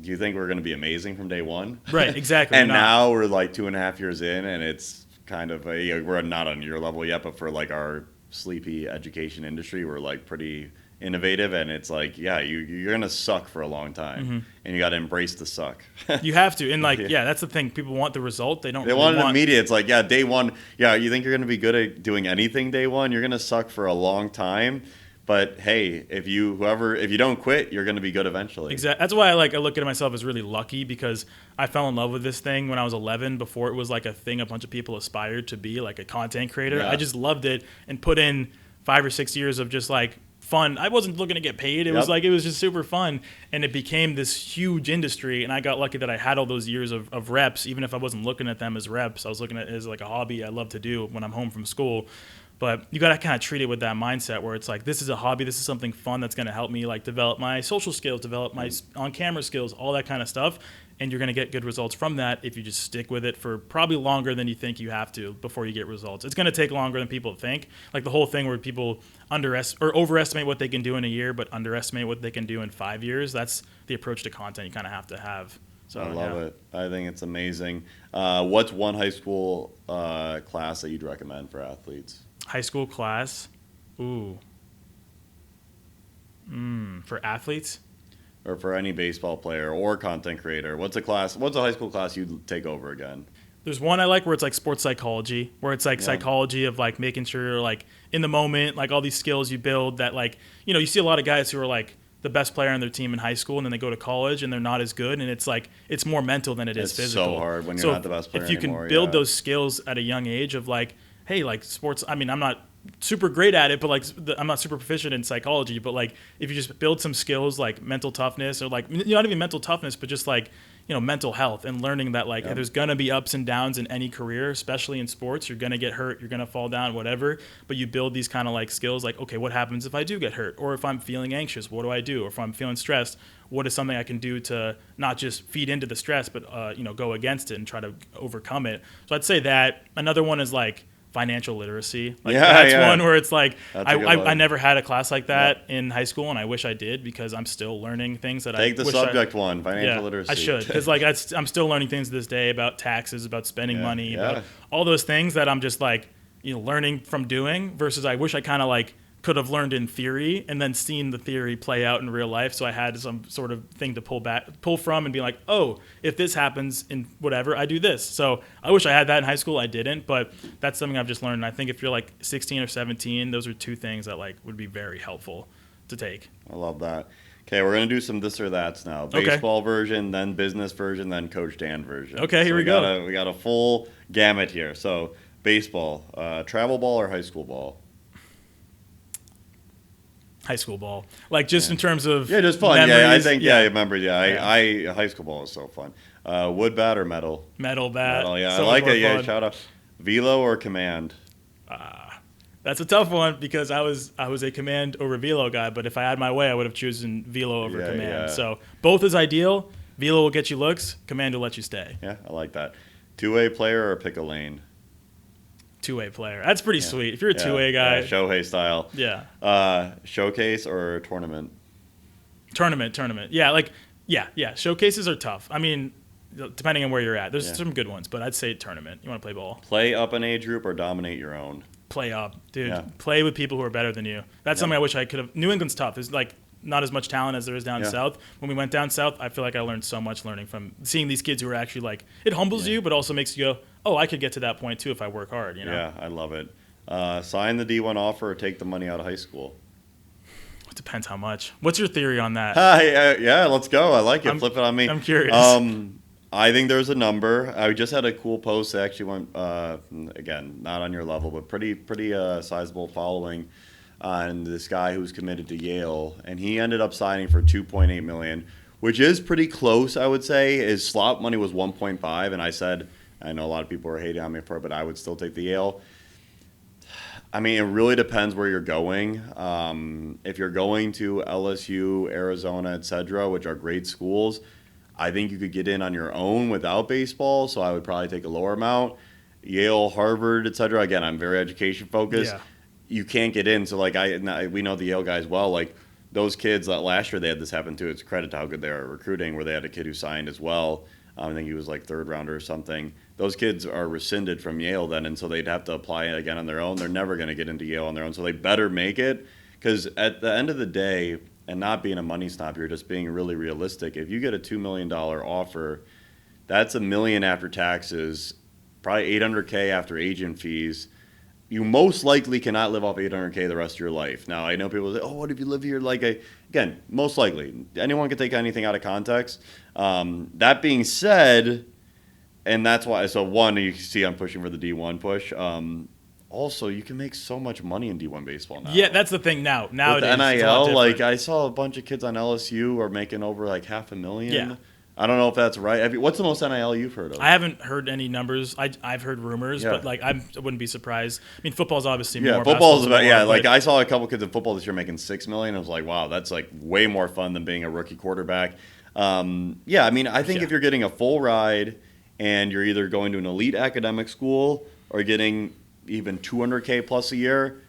B: do you think we're going to be amazing from day one?
A: Right, exactly.
B: And now we're like 2.5 years in, and it's kind of we're not on your level yet, but for like our sleepy education industry, we're like pretty innovative, and it's like, yeah, you're gonna suck for a long time, and you got to embrace the suck.
A: You have to, and like, yeah, that's the thing. People want the result. They don't.
B: They
A: really
B: want it immediate. It's like, yeah, day one. Yeah, you think you're gonna be good at doing anything day one? You're gonna suck for a long time. But hey, if you don't quit, you're gonna be good eventually.
A: Exactly. That's why I look at myself as really lucky, because I fell in love with this thing when I was 11, before it was like a thing a bunch of people aspired to be, like a content creator.
B: Yeah.
A: I just loved it and put in 5 or 6 years of just like fun. I wasn't looking to get paid. It was like, it was just super fun, and it became this huge industry. And I got lucky that I had all those years of reps, even if I wasn't looking at them as reps. I was looking at it as like a hobby I love to do when I'm home from school. But you got to kind of treat it with that mindset where it's like, this is a hobby, this is something fun that's going to help me like develop my social skills, develop my on-camera skills, all that kind of stuff. And you're going to get good results from that if you just stick with it for probably longer than you think you have to before you get results. It's going to take longer than people think. Like the whole thing where people overestimate what they can do in a year, but underestimate what they can do in 5 years. That's the approach to content you kind of have to have. So
B: I love it. I think it's amazing. What's one high school class that you'd recommend for athletes?
A: High school class, for athletes,
B: or for any baseball player or content creator. What's a high school class you'd take over again?
A: There's one I like where it's like sports psychology, where it's like psychology of like making sure you're like in the moment, like all these skills you build that, like, you see a lot of guys who are like the best player on their team in high school, and then they go to college and they're not as good, and it's like it's more mental than it is physical.
B: It's so hard when you're not the best player
A: if you
B: anymore,
A: can build those skills at a young age of like, hey, like sports, I mean, I'm not super great at it, but like I'm not super proficient in psychology, but like if you just build some skills like mental toughness, or like not even mental toughness, but just like mental health, and learning that like there's gonna be ups and downs in any career, especially in sports. You're gonna get hurt, you're gonna fall down, whatever, but you build these kind of like skills like, okay, what happens if I do get hurt, or if I'm feeling anxious, what do I do, or if I'm feeling stressed, what is something I can do to not just feed into the stress, but go against it and try to overcome it. So I'd say that. Another one is like financial literacy. Like that's one where it's like I never had a class like that in high school, and I wish I did, because I'm still learning things that
B: Take the subject one, financial literacy.
A: I should, because like I'm still learning things to this day about taxes, about spending money, about all those things that I'm just like learning from doing, versus I wish I kind of like could have learned in theory and then seen the theory play out in real life. So I had some sort of thing to pull from and be like, oh, if this happens in whatever, I do this. So I wish I had that in high school. I didn't, but that's something I've just learned. And I think if you're like 16 or 17, those are two things that like would be very helpful to take.
B: I love that. Okay, we're going to do some this or that's now. Baseball version, then business version, then Coach Dan version.
A: Okay, here we go.
B: We got a full gamut here. So baseball, travel ball or high school ball?
A: High school ball, like just in terms of
B: just fun.
A: Memories,
B: I think remember. I high school ball is so fun. Wood bat or metal?
A: Metal bat.
B: Metal,
A: so
B: I like it.
A: Fun.
B: Shout out. Velo or command?
A: That's a tough one, because I was a command over velo guy, but if I had my way, I would have chosen velo over command.
B: Yeah.
A: So both is ideal. Velo will get you looks. Command will let you stay.
B: Yeah, I like that. Two-way player or pick a lane?
A: Two-way player. That's pretty sweet. If you're a two-way guy.
B: Shohei style.
A: Yeah.
B: Showcase or tournament?
A: Tournament. Yeah. Showcases are tough. I mean, depending on where you're at. There's some good ones, but I'd say tournament. You want to play ball.
B: Play up an age group or dominate your own?
A: Play up. Dude, play with people who are better than you. That's something I wish I could have. New England's tough. There's like not as much talent as there is down south. When we went down south, I feel like I learned so much learning from seeing these kids who are actually like, it humbles you, but also makes you go, oh, I could get to that point too if I work hard.
B: Yeah, I love it. Sign the D1 offer or take the money out of high school?
A: It depends how much. What's your theory on that?
B: Let's go. I like it. Flip it on me.
A: I'm curious.
B: I think there's a number. I just had a cool post that actually went, again, not on your level, but pretty sizable following on this guy who's committed to Yale, and he ended up signing for $2.8 million, which is pretty close, I would say. His slot money was 1.5, and I said, I know a lot of people are hating on me for it, but I would still take the Yale. I mean, it really depends where you're going. If you're going to LSU, Arizona, etc., which are great schools, I think you could get in on your own without baseball, so I would probably take a lower amount. Yale, Harvard, etc. Again, I'm very education focused.
A: Yeah.
B: You can't get in, so like we know the Yale guys well. Like those kids that last year they had this happen too. It's credit to how good they are at recruiting, where they had a kid who signed as well. I think he was like third rounder or something. Those kids are rescinded from Yale then, and so they'd have to apply again on their own. They're never going to get into Yale on their own, so they better make it, Because at the end of the day, and not being a money snob here, just being really realistic, if you get a $2 million offer, that's $1 million after taxes, probably $800K after agent fees. You most likely cannot live off $800K the rest of your life. Now, I know people say, oh, what if you live here? Again, most likely. Anyone can take anything out of context. That being said, and that's why, so one, you can see I'm pushing for the D1 push. Also, you can make so much money in D1 baseball now.
A: Yeah, that's the thing now. Nowadays,
B: with the
A: it's a lot
B: NIL,
A: different.
B: I saw a bunch of kids on LSU are making over $500,000.
A: Yeah.
B: I don't know if that's right. What's the most NIL you've heard of?
A: I haven't heard any numbers. I've heard rumors,
B: Yeah.
A: but I wouldn't be surprised. I mean, football's obviously
B: Yeah,
A: more.
B: football's
A: basketball's
B: about
A: more, but
B: I saw a couple kids in football this year making $6 million. I was like, wow, that's way more fun than being a rookie quarterback. I mean, I think if you're getting a full ride and you're either going to an elite academic school or getting even $200K plus a year,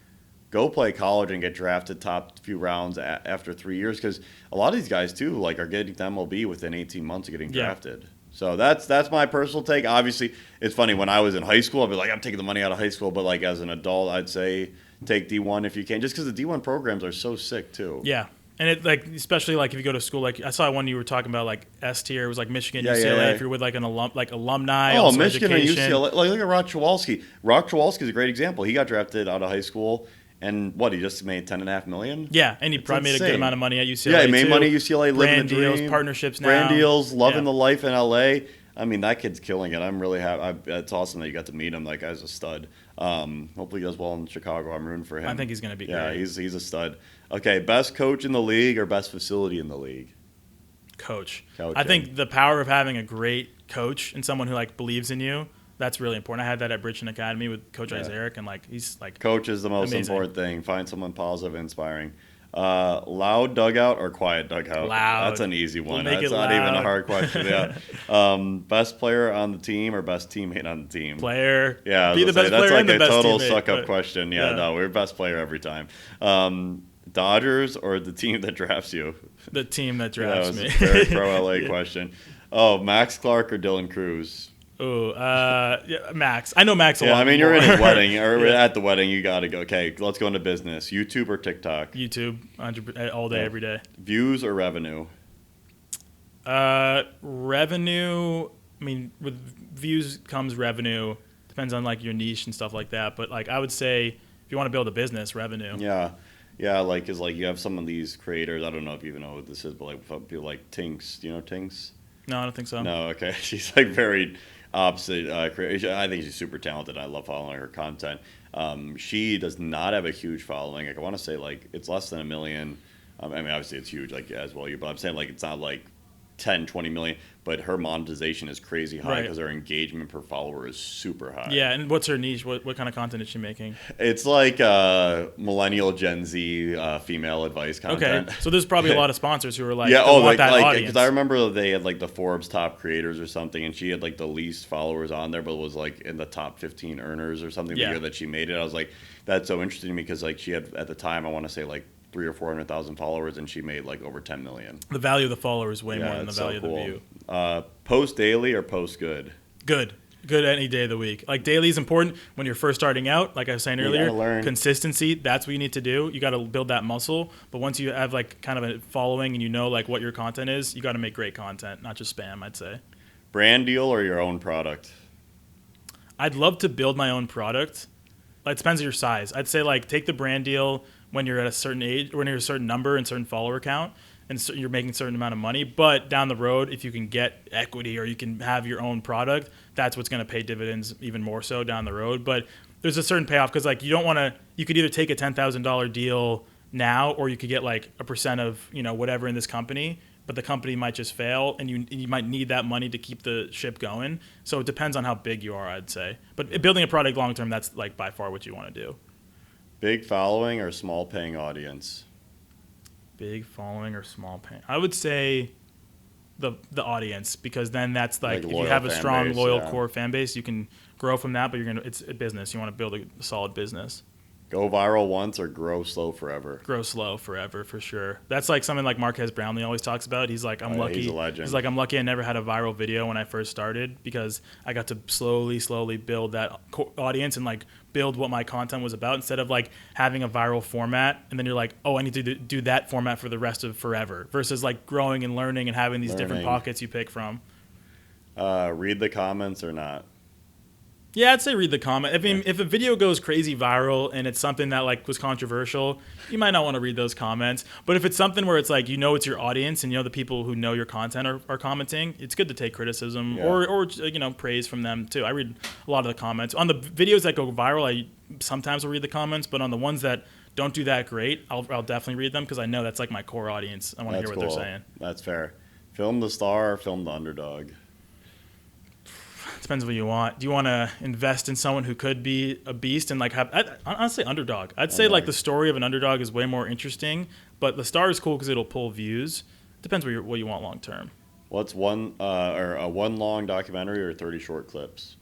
B: go play college and get drafted top few rounds after 3 years, because a lot of these guys too are getting to MLB within 18 months of getting drafted. So that's my personal take. Obviously, it's funny, when I was in high school, I'd be like, I'm taking the money out of high school, but as an adult, I'd say take D1 if you can, just because the D1 programs are so sick too.
A: Yeah. And it especially if you go to school, I saw one you were talking about S tier. It was Michigan,
B: Yeah,
A: UCLA.
B: yeah.
A: If you're with an alumni,
B: Oh,
A: also
B: Michigan
A: education.
B: and UCLA. Look at Rock Chowalski. Rock Chowalski is a great example. He got drafted out of high school, and he just made $10.5 million.
A: Yeah, and he probably made a good amount of money at UCLA.
B: Yeah, he made
A: too.
B: money at UCLA, living
A: Brand
B: the
A: deals,
B: dream.
A: partnerships now.
B: Brand deals, loving the life in LA. I mean, that kid's killing it. I'm really happy. It's awesome that you got to meet him. That guy's a stud. Hopefully he does well in Chicago. I'm rooting for him.
A: I think he's going to be great.
B: Yeah, he's a stud. Okay, best coach in the league or best facility in the league?
A: Coach.
B: Coach,
A: I think the power of having a great coach and someone who believes in you, that's really important. I had that at Bridgeton Academy with Coach Isaac, and he's
B: coach is the most
A: amazing.
B: important thing. Find someone positive, inspiring. Loud dugout or quiet dugout?
A: Loud.
B: That's an easy one.
A: We'll make
B: That's
A: it
B: not
A: loud.
B: even a hard question. Yeah. Best player on the team or best teammate on the team?
A: Player.
B: Yeah,
A: Be the best
B: that's
A: player and the
B: a
A: best
B: total
A: teammate,
B: suck up
A: but-
B: question. Yeah, no, we're best player every time. Dodgers or the team that drafts you?
A: The team that
B: That
A: drafts
B: was
A: me.
B: a very pro LA question. Oh, Max Clark or Dylan Cruz?
A: Oh, yeah, Max. I know Max a lot.
B: Yeah, I mean, you're in his
A: more.
B: wedding or
A: Yeah.
B: at the wedding. You got to go. Okay, let's go into business. YouTube or TikTok?
A: YouTube, 100%, all day,
B: Yeah.
A: every day.
B: Views or revenue?
A: Revenue. I mean, with views comes revenue. Depends on your niche and stuff like that. But I would say if you want to build a business, revenue.
B: Yeah. Yeah, is you have some of these creators. I don't know if you even know what this is, but people like Tinks. Do you know Tinks?
A: No, I don't think so.
B: No, okay. She's very opposite creation. I think she's super talented. I love following her content. She does not have a huge following. I want to say it's less than 1 million. I mean, obviously it's huge as well. But I'm saying it's not 10, 20 million. But her monetization is crazy high
A: Right.
B: because her engagement per follower is super high.
A: Yeah, and what's her niche? What kind of content is she making?
B: It's millennial Gen Z female advice content.
A: Okay, so there's probably a lot of sponsors who are
B: Yeah,
A: they want that audience.
B: because I remember they had the Forbes top creators or something, and she had the least followers on there, but was in the top 15 earners or something the
A: Yeah.
B: year that she made it. I was like, that's so interesting to me because she had at the time I want to say 300,000 or 400,000 followers, and she made over 10 million.
A: The value of the follower is way
B: Yeah,
A: more than the
B: it's
A: value
B: so
A: of the
B: cool.
A: view.
B: Post daily or post good?
A: Good any day of the week. Daily is important when you're first starting out. Like I was saying
B: You
A: earlier,
B: gotta learn.
A: consistency. That's what you need to do. You got to build that muscle. But once you have kind of a following and you know what your content is, you got to make great content, not just spam. I'd say.
B: Brand deal or your own product?
A: I'd love to build my own product. It depends on your size. I'd say take the brand deal when you're at a certain age, when you're a certain number and certain follower count, and so you're making a certain amount of money. But down the road, if you can get equity or you can have your own product, that's what's going to pay dividends even more so down the road. But there's a certain payoff because you don't want to. You could either take a $10,000 deal now, or you could get a percent of whatever in this company. But the company might just fail, and you might need that money to keep the ship going. So it depends on how big you are, I'd say. But building a product long term, that's by far what you want to do.
B: Big following or small paying audience?
A: Big following or small paying? I would say the audience, because then that's if you
B: loyal
A: have a
B: fan
A: strong,
B: base,
A: loyal
B: yeah.
A: core fan base, you can grow from that. But it's a business. You want to build a solid business.
B: Go viral once or grow slow forever.
A: Grow slow forever, for sure. That's like something like Marquez Brownlee always talks about. He's like, I'm lucky.
B: He's a legend.
A: He's like, I'm lucky I never had a viral video when I first started because I got to slowly build that audience and like build what my content was about instead of like having a viral format and then you're like, oh, I need to do that format for the rest of forever versus like growing and learning and having these different pockets you pick from.
B: Read the comments or not?
A: Yeah, I'd say read the comment. I mean, if a video goes crazy viral and it's something that like was controversial, you might not want to read those comments. But if it's something where it's like it's your audience and the people who know your content are commenting, it's good to take criticism or praise from them too. I read a lot of the comments on the videos that go viral. I sometimes will read the comments, but on the ones that don't do that great, I'll definitely read them because I know that's like my core audience. I want to hear what they're saying. That's
B: fair. Film the star or film the underdog?
A: Depends what you want. Do you want to invest in someone who could be a beast and like honestly underdog? I'd say like the story of an underdog is way more interesting, but the star is cool because it'll pull views. Depends what you want long term.
B: What's one long documentary or 30 short clips?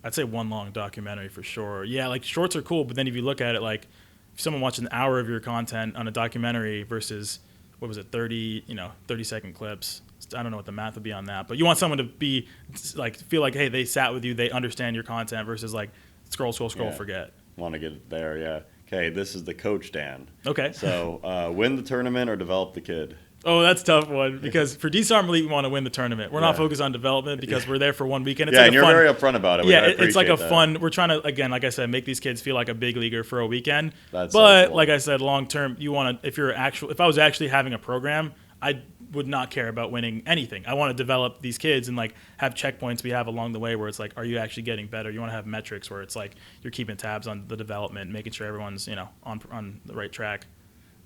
A: I'd say one long documentary for sure. Yeah, like shorts are cool, but then if you look at it, like if someone watched an hour of your content on a documentary versus 30-second clips. I don't know what the math would be on that, but you want someone to be like feel like, hey, they sat with you, they understand your content versus like scroll, forget. Want
B: to get it there, yeah. Okay, this is the coach Dan.
A: Okay.
B: So win the tournament or develop the kid?
A: Oh, that's a tough one because for DSarm Elite, we want to win the tournament. We're not focused on development because we're there for 1 weekend.
B: It's and you're very upfront about it.
A: It's like fun. We're trying to, again, like I said, make these kids feel like a big leaguer for a weekend.
B: But
A: so cool. Like I said, long term, you want to. If I was actually having a program, I would not care about winning anything. I want to develop these kids and like have checkpoints we have along the way where it's like, are you actually getting better? You want to have metrics where it's like you're keeping tabs on the development, making sure everyone's on the right track.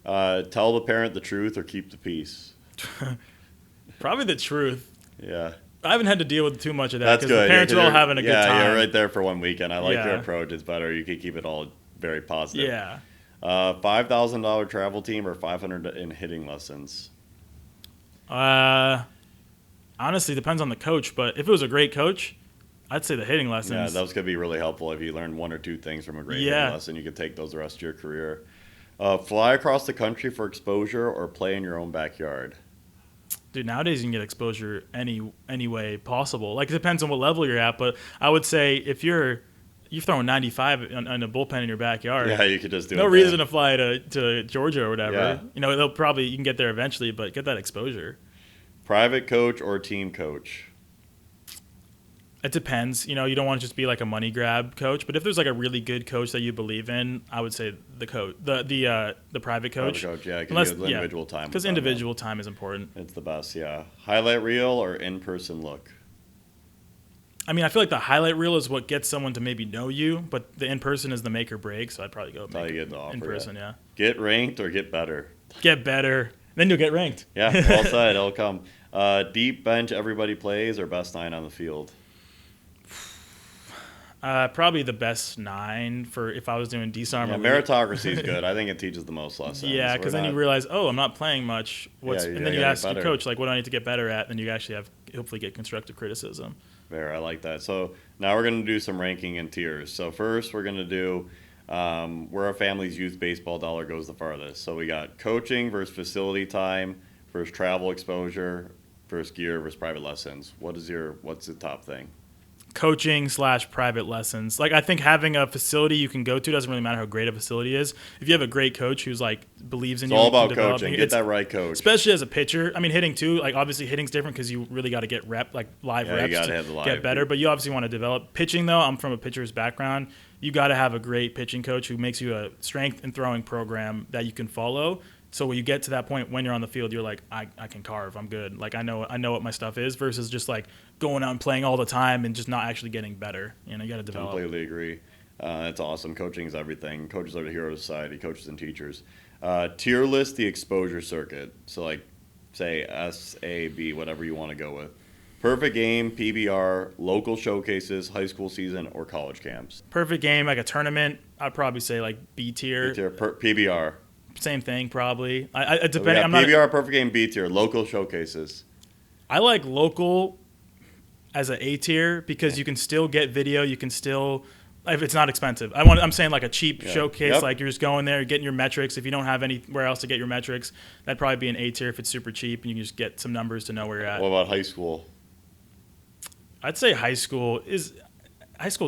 B: Tell the parent the truth or keep the peace.
A: Probably the truth.
B: Yeah.
A: I haven't had to deal with too much of that because
B: the
A: parents are all having a good time.
B: Yeah, you're right there for 1 weekend. I like your approach. It's better. You can keep it all very positive.
A: Yeah.
B: $5,000 travel team or $500 in hitting lessons?
A: Honestly, depends on the coach. But if it was a great coach, I'd say the hitting lessons.
B: Yeah, those could be really helpful if you learn one or two things from a great hitting lesson. You could take those the rest of your career. Fly across the country for exposure or play in your own backyard?
A: Dude, nowadays you can get exposure any way possible. Like, it depends on what level you're at, but I would say if you're throwing 95 on a bullpen in your backyard,
B: you could just do
A: no reason to fly to Georgia or whatever. Yeah. You can get there eventually, but get that exposure.
B: Private coach or team coach?
A: It depends. You don't want to just be like a money grab coach, but if there's like a really good coach that you believe in, I would say the coach, the private coach.
B: Private coach, yeah, because individual time.
A: Because individual time is important.
B: It's the best, yeah. Highlight reel or in-person look?
A: I mean, I feel like the highlight reel is what gets someone to maybe know you, but the in-person is the make or break, so I'd probably go in-person, yeah.
B: Get ranked or get better?
A: Get better. Then you'll get ranked.
B: Yeah, well said. It'll come. Deep bench, everybody plays, or best 9 on the field?
A: Probably the best 9 for if I was doing DSarm.
B: Yeah, meritocracy is good. I think it teaches the most lessons.
A: Yeah, because then you realize, I'm not playing much. And then you ask your coach, like, what do I need to get better at? Then you actually hopefully get constructive criticism.
B: Fair, I like that. So now we're going to do some ranking and tiers. So first we're going to do where our family's youth baseball dollar goes the farthest. So we got coaching versus facility time versus travel exposure versus gear versus private lessons. What's the top thing?
A: Coaching / private lessons. Like, I think having a facility you can go to doesn't really matter how great a facility is. If you have a great coach who's like believes in you,
B: it's all about coaching. Get that right coach,
A: especially as a pitcher. I mean, hitting too. Like, obviously, hitting's different because you really got to get live reps to get better. But you obviously want to develop pitching. Though I'm from a pitcher's background, you got to have a great pitching coach who makes you a strength and throwing program that you can follow. So when you get to that point when you're on the field, you're like, I can carve. I'm good. Like, I know what my stuff is versus just like going out and playing all the time and just not actually getting better. You got to develop.
B: Completely agree. That's awesome. Coaching is everything. Coaches are the hero of society. Coaches and teachers. Tier list the exposure circuit. So like, say S, A, B, whatever you want to go with. Perfect game, PBR, local showcases, high school season, or college camps.
A: Perfect game, like a tournament. I'd probably say like B tier.
B: B tier, PBR.
A: Same thing, probably. Depending.
B: So PBR, perfect game, B tier, local showcases.
A: I like local as an A tier because you can still get video, you can still if it's not expensive. I'm saying like a cheap showcase,
B: Yep.
A: like you're just going there, getting your metrics. If you don't have anywhere else to get your metrics, that'd probably be an A tier if it's super cheap and you can just get some numbers to know where you're at.
B: What about high school?
A: I'd say high school's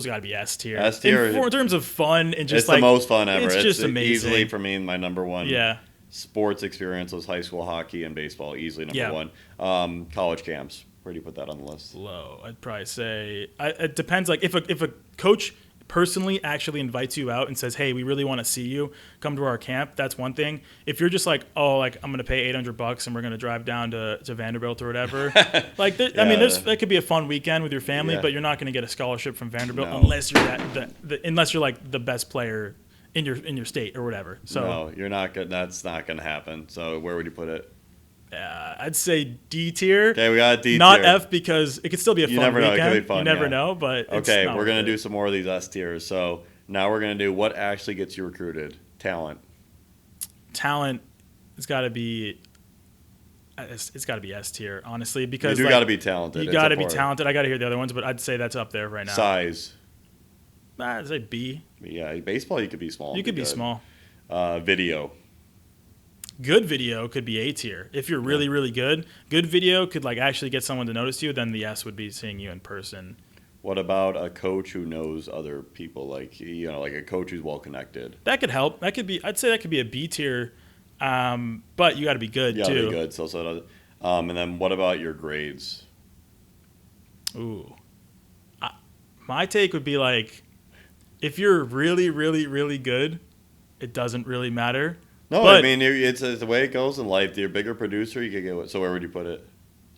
A: got to be S tier.
B: S tier.
A: In terms of fun and just
B: It's
A: like
B: the most fun ever.
A: It's just amazing.
B: Easily for me, my number one.
A: Yeah.
B: Sports experience was high school hockey and baseball. Easily number one. College camps. Where do you put that on the list?
A: Low. I'd probably say it depends. Like if a coach personally actually invites you out and says, "Hey, we really want to see you. Come to our camp." That's one thing. If you're just like, "Oh, like I'm gonna pay $800 and we're gonna drive down to Vanderbilt or whatever," like I mean, that could be a fun weekend with your family, but you're not gonna get a scholarship from Vanderbilt unless you're unless you're like the best player in your state or whatever. So
B: no, you're not good. That's not gonna happen. So where would you put it?
A: I'd say D tier.
B: Okay, we got a D tier.
A: Not F because it could still be a fun weekend.
B: It could be fun,
A: you never know, but
B: okay, we're going to do some more of these S tiers. So now we're going to do what actually gets you recruited. Talent.
A: It's got to be S tier, honestly, because
B: you got to be talented.
A: You got to be talented. I got to hear the other ones, but I'd say that's up there right now.
B: Size.
A: I'd say B.
B: Yeah, baseball you could be small.
A: You could be small.
B: Video.
A: Good video could be A tier. If you're really, really good video could like actually get someone to notice you, then the S would be seeing you in person.
B: What about a coach who knows other people, like like a coach who's well connected?
A: That could help. I'd say that could be a B tier, but you got to be good too.
B: You got to be good. So and then what about your grades?
A: Ooh, my take would be like, if you're really, really, really good, it doesn't really matter.
B: No, but, I mean, it's the way it goes in life. You're a bigger producer, you could get. So where would you put it?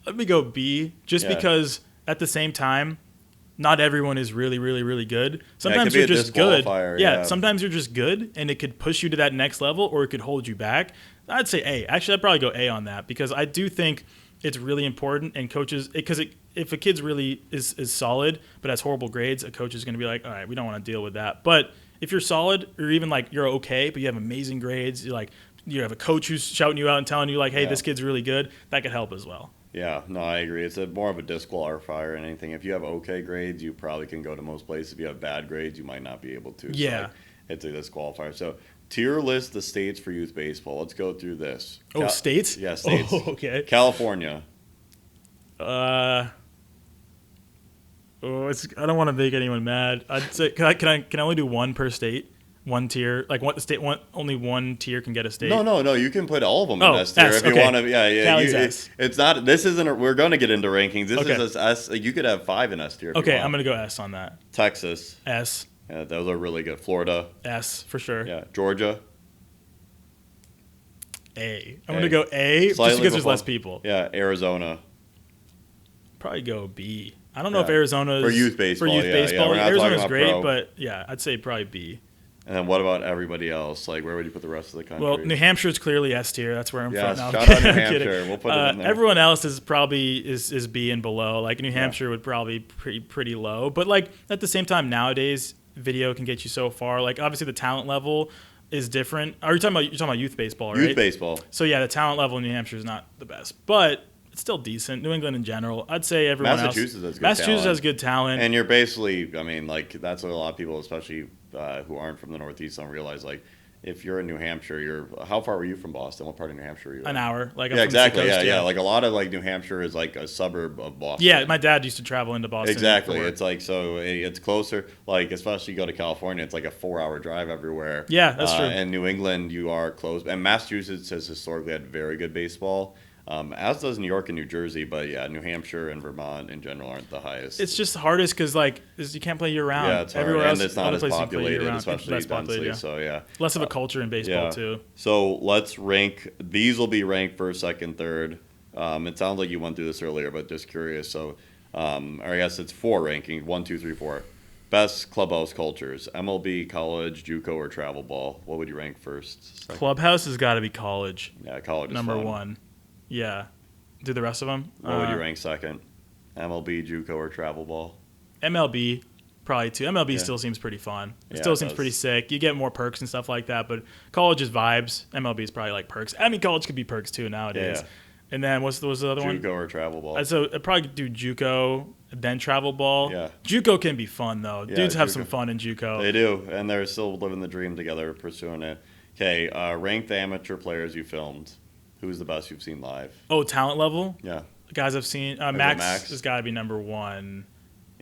A: Let me go B, just because at the same time, not everyone is really, really, really good. Sometimes you're just good. Yeah, sometimes you're just good, and it could push you to that next level, or it could hold you back. I'd say A. Actually, I'd probably go A on that, because I do think it's really important, and coaches, because if a kid's really is solid but has horrible grades, a coach is going to be like, all right, we don't want to deal with that. But if you're solid, or even like you're okay, but you have amazing grades, you have a coach who's shouting you out and telling you like, hey, this kid's really good, that could help as well.
B: Yeah, no, I agree. It's more of a disqualifier than anything. If you have okay grades, you probably can go to most places. If you have bad grades, you might not be able to.
A: Yeah.
B: So it's a disqualifier. So tier list the states for youth baseball. Let's go through this.
A: States?
B: Yeah, states.
A: Oh, okay.
B: California.
A: I don't want to make anyone mad. I'd say can I only do one per state, one tier, like what state? Only one tier can get a state.
B: No. You can put all of them in S tier if you want to. Yeah.
A: Cali's S.
B: It's not. This isn't. We're going to get into rankings. This is S. You could have 5 in S tier.
A: Okay, I'm gonna go S on that.
B: Texas.
A: S.
B: Yeah, those are really good. Florida.
A: S for sure.
B: Yeah. Georgia.
A: A. I'm gonna go A just because there's less people.
B: Yeah. Arizona.
A: Probably go B. I don't know if Arizona's
B: for youth baseball.
A: Arizona's great, but yeah, I'd say probably B.
B: And then what about everybody else? Like, where would you put the rest of the country?
A: Well, New Hampshire's clearly S tier. That's where I'm from.
B: Yes,
A: now.
B: shout out New Hampshire. We'll put it in there.
A: Everyone else is probably is B and below. Like New Hampshire would probably pretty low. But like at the same time, nowadays video can get you so far. Like obviously the talent level is different. Are you talking about youth baseball, right?
B: Youth baseball.
A: So yeah, the talent level in New Hampshire is not the best, but it's still decent. New England in general, I'd say everyone
B: Massachusetts
A: else.
B: Massachusetts
A: has good talent.
B: And you're basically, I mean, like that's what a lot of people, especially who aren't from the Northeast, don't realize. Like, if you're in New Hampshire, how far were you from Boston? What part of New Hampshire were you in?
A: An hour. Like I'm
B: yeah,
A: from
B: exactly.
A: the coast,
B: yeah. Like a lot of like New Hampshire is like a suburb of Boston.
A: Yeah, my dad used to travel into Boston.
B: Exactly. It's like it's closer. Like especially you go to California, it's like a 4-hour drive everywhere.
A: Yeah, that's true.
B: And New England, you are close. And Massachusetts has historically had very good baseball. As does New York and New Jersey, but yeah, New Hampshire and Vermont in general aren't the highest.
A: It's just hardest because you can't play year round.
B: Yeah, it's hard.
A: Everywhere
B: and
A: else,
B: it's not as populated, especially densely. So yeah,
A: less of a culture in baseball too.
B: So let's rank. These will be ranked first, second, third. It sounds like you went through this earlier, but just curious. So, or I guess it's 4 rankings: 1, 2, 3, 4. Best clubhouse cultures: MLB, college, JUCO, or travel ball. What would you rank first? Second?
A: Clubhouse has got to be college.
B: Yeah, college is
A: number
B: fun.
A: 1. Yeah. Do the rest of them?
B: What would you rank second? MLB, JUCO, or travel ball?
A: MLB, probably 2. MLB still seems pretty fun. It still seems pretty sick. You get more perks and stuff like that, but college is vibes. MLB is probably like perks. I mean, college could be perks too nowadays. And then what's the other one?
B: JUCO or travel ball.
A: So I'd probably do JUCO, then travel ball.
B: Yeah.
A: JUCO can be fun though.
B: Yeah,
A: Dudes have
B: JUCO.
A: some fun in JUCO.
B: They do, and they're still living the dream together, pursuing it. Okay, rank the amateur players you filmed. Who's the best you've seen live?
A: Oh, talent level?
B: Yeah.
A: The guys I've seen. Max has got to be number one.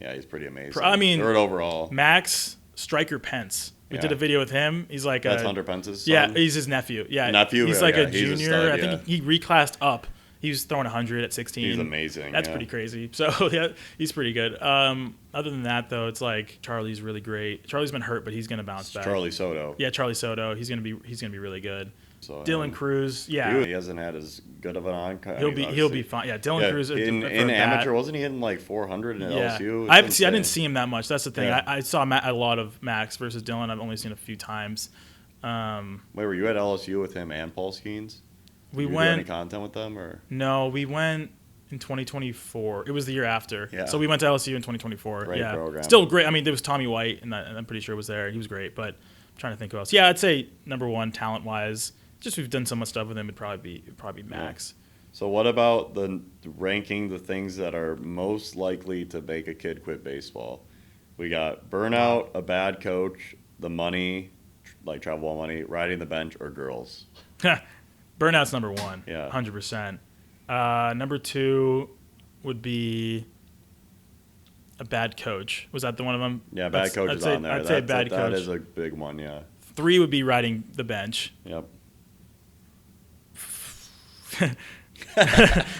B: Yeah, he's pretty amazing.
A: I mean,
B: third overall.
A: Max Striker Pence. We
B: Yeah.
A: did a video with him. He's like
B: That's Hunter Pence's son?
A: Yeah, he's his nephew. Yeah,
B: Nephew?
A: He's
B: Yeah,
A: like
B: yeah,
A: a
B: he's a
A: junior.
B: stud,
A: I think he reclassed up. He was throwing 100 at 16.
B: He's amazing.
A: That's
B: yeah.
A: pretty crazy. So yeah, he's pretty good. Other than that, though, it's like Charlie's really great. Charlie's been hurt, but he's gonna bounce back.
B: Charlie Soto.
A: Yeah, Charlie Soto. He's gonna be really good.
B: So,
A: Dylan Cruz. Yeah,
B: he hasn't had as good of an on.
A: he'll be fine. Yeah, Dylan Cruz.
B: In amateur, wasn't he hitting like 400 in LSU?
A: I didn't see him that much. That's the thing.
B: Yeah.
A: I saw a lot of Max versus Dylan. I've only seen a few times.
B: Wait, were you at LSU with him and Paul Skeens?
A: We
B: Did you
A: went.
B: do any content with them or?
A: No, we went in 2024. It was the year after.
B: Yeah.
A: So we went to LSU in 2024.
B: Great program.
A: Still great. I mean, there was Tommy White, and I'm pretty sure was there. He was great, but I'm trying to think who else. Yeah, I'd say number one talent wise. Just we've done so much stuff with him. It'd probably be Max.
B: Yeah. So what about the ranking the things that are most likely to make a kid quit baseball? We got burnout, a bad coach, the money, like travel ball money, riding the bench, or girls.
A: Burnout's number one.
B: Yeah.
A: 100%. Number two would be a bad coach. Was that the one of them?
B: Yeah, bad coach is on there.
A: I'd say bad coach.
B: That is a big one, yeah.
A: Three would be riding the bench.
B: Yep.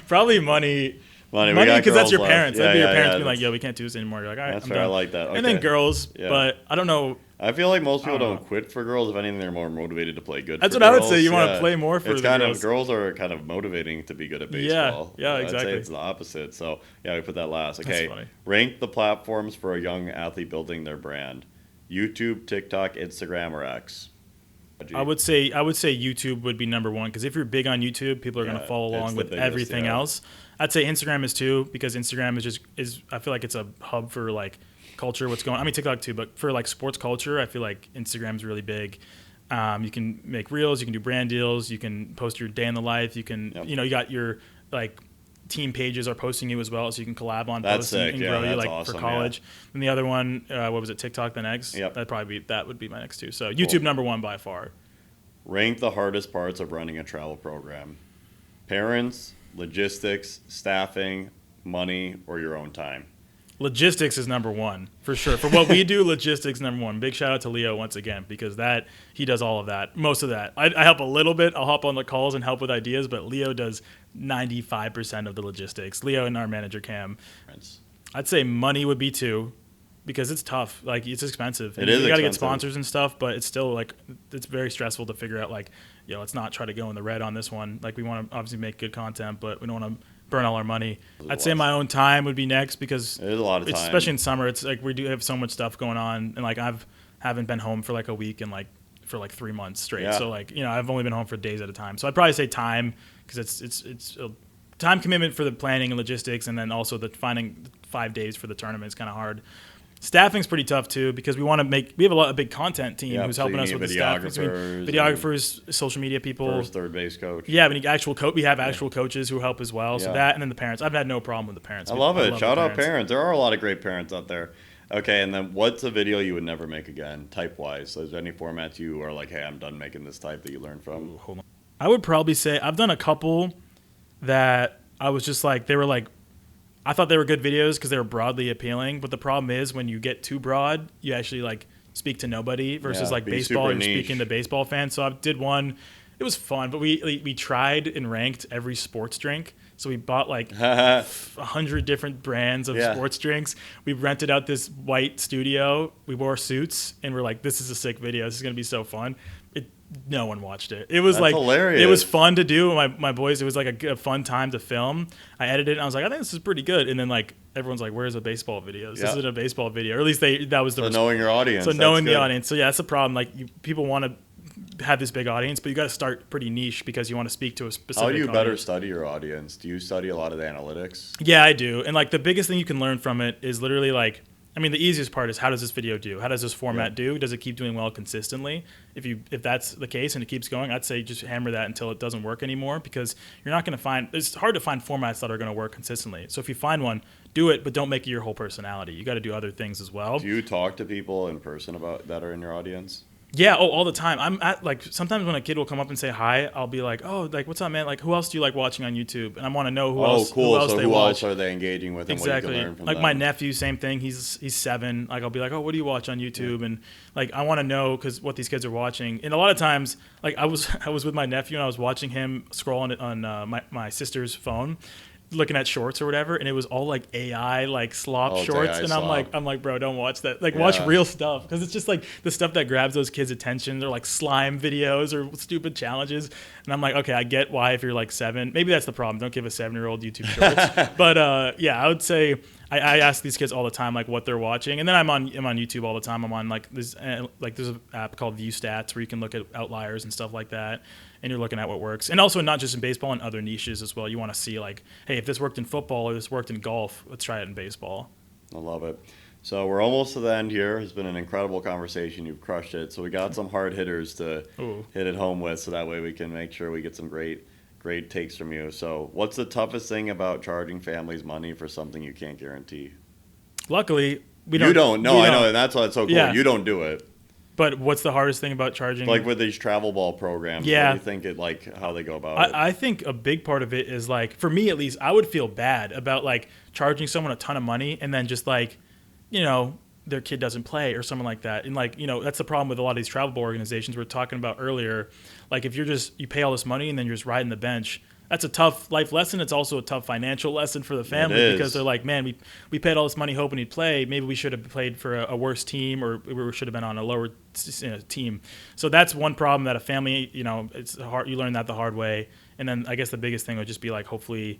A: Probably money because that's your parents. That'd be your parents being like, "Yo, we can't do this anymore." You're like, "All right,
B: that's
A: I'm
B: fair.
A: done."
B: I like that. Okay.
A: And then girls, but I don't know.
B: I feel like most people don't
A: know.
B: quit for girls. If anything, they're more motivated to play good.
A: That's
B: for
A: what I would
B: girls.
A: say. You want to play more for
B: it's
A: the
B: kind
A: girls.
B: of girls are kind of motivating to be good at baseball.
A: Yeah, exactly.
B: I'd say it's the opposite. So yeah, we put that last. Okay,
A: That's funny.
B: Rank the platforms for a young athlete building their brand: YouTube, TikTok, Instagram, or X.
A: I would say YouTube would be number one because if you're big on YouTube, people are going to follow along with everything else. I'd say Instagram is two because Instagram is I feel like it's a hub for like culture. What's going on? I mean TikTok too, but for like sports culture, I feel like Instagram's really big. You can make reels, you can do brand deals, you can post your day in the life. You can you got your like team pages are posting you as well, so you can collab on posts and grow you like awesome, for college. And the other one, what was it? TikTok, the next.
B: Yep.
A: That would be my next two. So YouTube number one by far.
B: Rank the hardest parts of running a travel program: parents, logistics, staffing, money, or your own time.
A: Logistics is number one for sure. For what we do, logistics number one. Big shout out to Leo once again because he does all of that, most of that. I help a little bit. I'll hop on the calls and help with ideas, but Leo does 95% of the logistics. Leo and our manager Cam. I'd say money would be two because it's tough. Like it's expensive.
B: It is.
A: You got to get sponsors and stuff, but it's still like it's very stressful to figure out. Like, let's not try to go in the red on this one. Like we want to obviously make good content, but we don't want to burn all our money. I'd say my own time would be next because
B: there's a lot of time,
A: especially in summer. It's like we do have so much stuff going on, and like haven't been home for like a week and like for like 3 months straight.
B: Yeah.
A: So like I've only been home for days at a time. So I'd probably say time because it's a time commitment for the planning and logistics, and then also the finding 5 days for the tournament is kind of hard. Staffing's pretty tough too because we have a big content team who's helping us with the staff. Videographers, social media people,
B: first, third base coach.
A: Yeah, we have actual coaches who help as well. So that, and then the parents. I've had no problem with the parents.
B: I love it. Shout out parents. There are a lot of great parents out there. Okay, and then what's a video you would never make again, type wise? So is there any formats you are like, hey, I'm done making this type that you learned from?
A: Ooh, hold on. I would probably say I've done a couple that I was just like I thought they were good videos because they were broadly appealing, but the problem is when you get too broad, you actually like speak to nobody versus like baseball, you're speaking to baseball fans. So I did one. It was fun, but we tried and ranked every sports drink. So we bought like 100 different brands of sports drinks. We rented out this white studio. We wore suits, and we're like, this is a sick video. This is going to be so fun. No one watched it. It was
B: hilarious.
A: It was fun to do. My boys, it was like a fun time to film. I edited it, and I was like, I think this is pretty good. And then like everyone's like, where's the baseball videos? This isn't a baseball video. Or at least that was the
B: knowing your audience.
A: So knowing the audience. So yeah, that's the problem. Like people want to have this big audience, but you got to start pretty niche because you want to speak to a specific
B: How do you
A: audience.
B: better study your audience? Do you study a lot of the analytics?
A: Yeah, I do. And like the biggest thing you can learn from it is literally like I mean, the easiest part is how does this video do? How does this format do? Does it keep doing well consistently? If that's the case and it keeps going, I'd say just hammer that until it doesn't work anymore, because you're not going to find, it's hard to find formats that are going to work consistently. So if you find one, do it, but don't make it your whole personality. You got to do other things as well.
B: Do you talk to people in person about that are in your audience?
A: Yeah, all the time. I'm at, like, sometimes when a kid will come up and say hi, I'll be like, oh, like, what's up, man? Like, who else do you like watching on YouTube? And I want to know who else.
B: Cool.
A: Who else
B: so
A: they
B: who
A: watch.
B: else are they engaging with? And
A: Exactly.
B: What you can learn from
A: like
B: them.
A: my nephew, same thing. He's 7. Like, I'll be like, oh, what do you watch on YouTube? And like, I want to know because what these kids are watching. And a lot of times, like, I was with my nephew and I was watching him scroll on my sister's phone, looking at shorts or whatever, and it was all like AI like slop shorts, and I'm like, bro, don't watch that. Like, watch real stuff, because it's just like the stuff that grabs those kids' attention. They're like slime videos or stupid challenges, and I'm like, okay, I get why if you're like 7, maybe that's the problem. Don't give a 7-year-old YouTube shorts. But yeah, I would say I ask these kids all the time like what they're watching, and then I'm on YouTube all the time. I'm on like there's an app called View Stats where you can look at outliers and stuff like that. And you're looking at what works. And also not just in baseball, and other niches as well. You want to see like, hey, if this worked in football or this worked in golf, let's try it in baseball.
B: I love it. So we're almost to the end here. It's been an incredible conversation. You've crushed it. So we got some hard hitters to hit it home with, so that way we can make sure we get some great takes from you. So what's the toughest thing about charging families money for something you can't guarantee?
A: Luckily, we
B: don't. You don't. No, I know.
A: Don't.
B: And that's why it's so cool.
A: Yeah.
B: You don't do it.
A: But what's the hardest thing about charging?
B: Like with these travel ball programs,
A: yeah.
B: what do you think how they go about it?
A: I think a big part of it is like, for me at least, I would feel bad about like charging someone a ton of money and then just like, their kid doesn't play or something like that. And like, that's the problem with a lot of these travel ball organizations we were talking about earlier. Like if you pay all this money and then you're just riding the bench, that's a tough life lesson. It's also a tough financial lesson for the family, because they're like, man, we paid all this money hoping he'd play. Maybe we should have played for a worse team, or we should have been on a lower team. So that's one problem that a family, it's hard. You learn that the hard way. And then I guess the biggest thing would just be like, hopefully,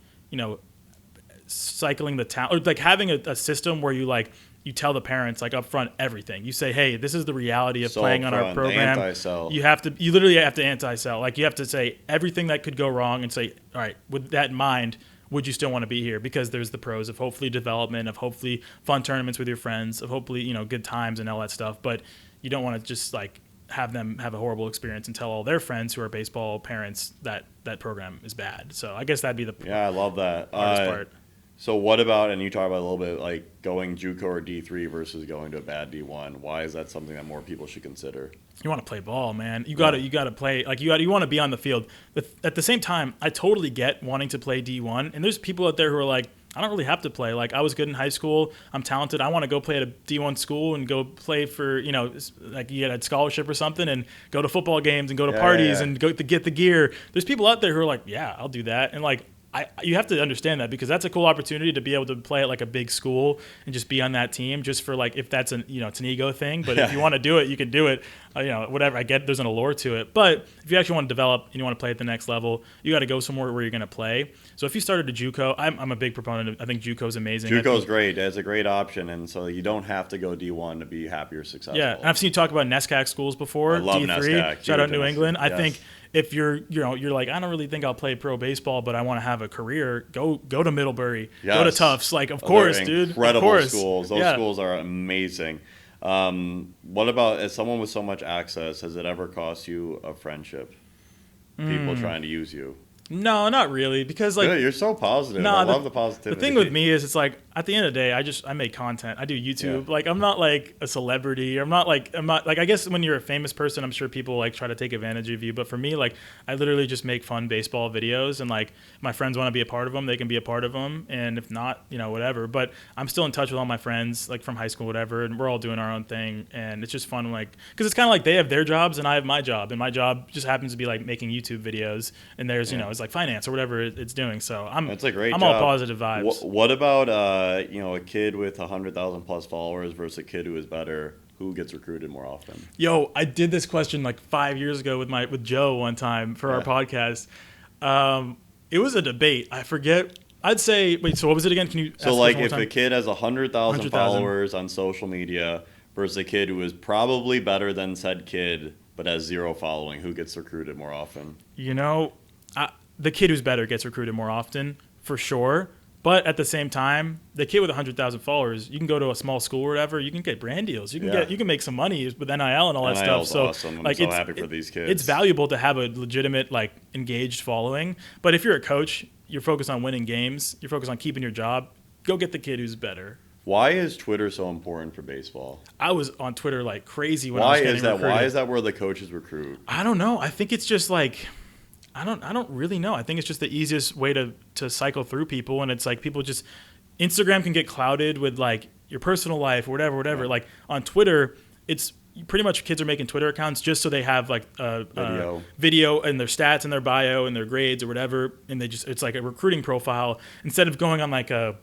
A: cycling the talent, or like having a system where you tell the parents like up front everything. You say, hey, this is the reality of playing on our program.
B: Anti-sell.
A: You literally have to anti-sell. Like you have to say everything that could go wrong and say, all right, with that in mind, would you still want to be here? Because there's the pros of hopefully development, of hopefully fun tournaments with your friends, of hopefully, good times and all that stuff. But you don't want to just like have them have a horrible experience and tell all their friends who are baseball parents that program is bad. So I guess that'd be the
B: I love that
A: hardest part.
B: So what about, and you talk about a little bit, like going JUCO or D3 versus going to a bad D1? Why is that something that more people should consider?
A: You want to play ball, man. You got to play, like you want to be on the field. But at the same time, I totally get wanting to play D1. And there's people out there who are like, I don't really have to play. Like I was good in high school. I'm talented. I want to go play at a D1 school and go play for, like you get a scholarship or something, and go to football games and go to parties and go to get the gear. There's people out there who are like, yeah, I'll do that. And like, you have to understand that, because that's a cool opportunity to be able to play at like a big school and just be on that team, just for like, if that's it's an ego thing. But if you want to do it, you can do it. Whatever. I get there's an allure to it, but if you actually want to develop and you want to play at the next level, you got to go somewhere where you're going to play. So if you started a JUCO, I'm a big proponent of. I think JUCO is amazing.
B: JUCO is great. It's a great option, and so you don't have to go D1 to be happy or successful.
A: Yeah, and I've seen you talk about NESCAC schools before.
B: I love
A: D3.
B: NESCAC.
A: Shout out New England.
B: Yes.
A: I think if you're like, I don't really think I'll play pro baseball, but I want to have a career, go to Middlebury, go to Tufts. Like, of course, dude.
B: Incredible schools. Those schools are amazing. What about, as someone with so much access, has it ever cost you a friendship? People trying to use you?
A: No, not really, because like,
B: good, you're so positive. I love the positivity.
A: The thing with me is, it's like at the end of the day, I make content. I do YouTube. Like I'm not like a celebrity. I'm not like I guess when you're a famous person, I'm sure people like try to take advantage of you. But for me, like I literally just make fun baseball videos, and like my friends want to be a part of them, they can be a part of them, and if not, whatever. But I'm still in touch with all my friends like from high school, whatever, and we're all doing our own thing, and it's just fun. Like, because it's kind of like they have their jobs and I have my job, and my job just happens to be like making YouTube videos, and there's it's like finance or whatever it's doing. So
B: that's a great
A: I'm
B: job.
A: all positive vibes.
B: What about a kid with 100,000 plus followers versus a kid who is better? Who gets recruited more often?
A: Yo, I did this question like 5 years ago with Joe one time for our podcast. It was a debate. I forget. I'd say, wait, so what was it again? Can you ask
B: like if a kid has 100,000 followers on social media versus a kid who is probably better than said kid but has zero following, who gets recruited more often?
A: The kid who's better gets recruited more often, for sure. But at the same time, the kid with 100,000 followers, you can go to a small school or whatever, you can get brand deals. You can make some money with NIL and all that stuff. So
B: awesome. I'm so happy for these kids.
A: It's valuable to have a legitimate, like, engaged following. But if you're a coach, you're focused on winning games, you're focused on keeping your job, go get the kid who's better.
B: Why is Twitter so important for baseball?
A: I was on Twitter like crazy when I was getting recruited.
B: Why is that where the coaches recruit?
A: I don't know. I think it's just like I don't really know. I think it's just the easiest way to cycle through people, and it's like people just Instagram can get clouded with like your personal life or whatever. Right. Like on Twitter, it's pretty much kids are making Twitter accounts just so they have like a video and their stats and their bio and their grades or whatever, and it's like a recruiting profile instead of going on like a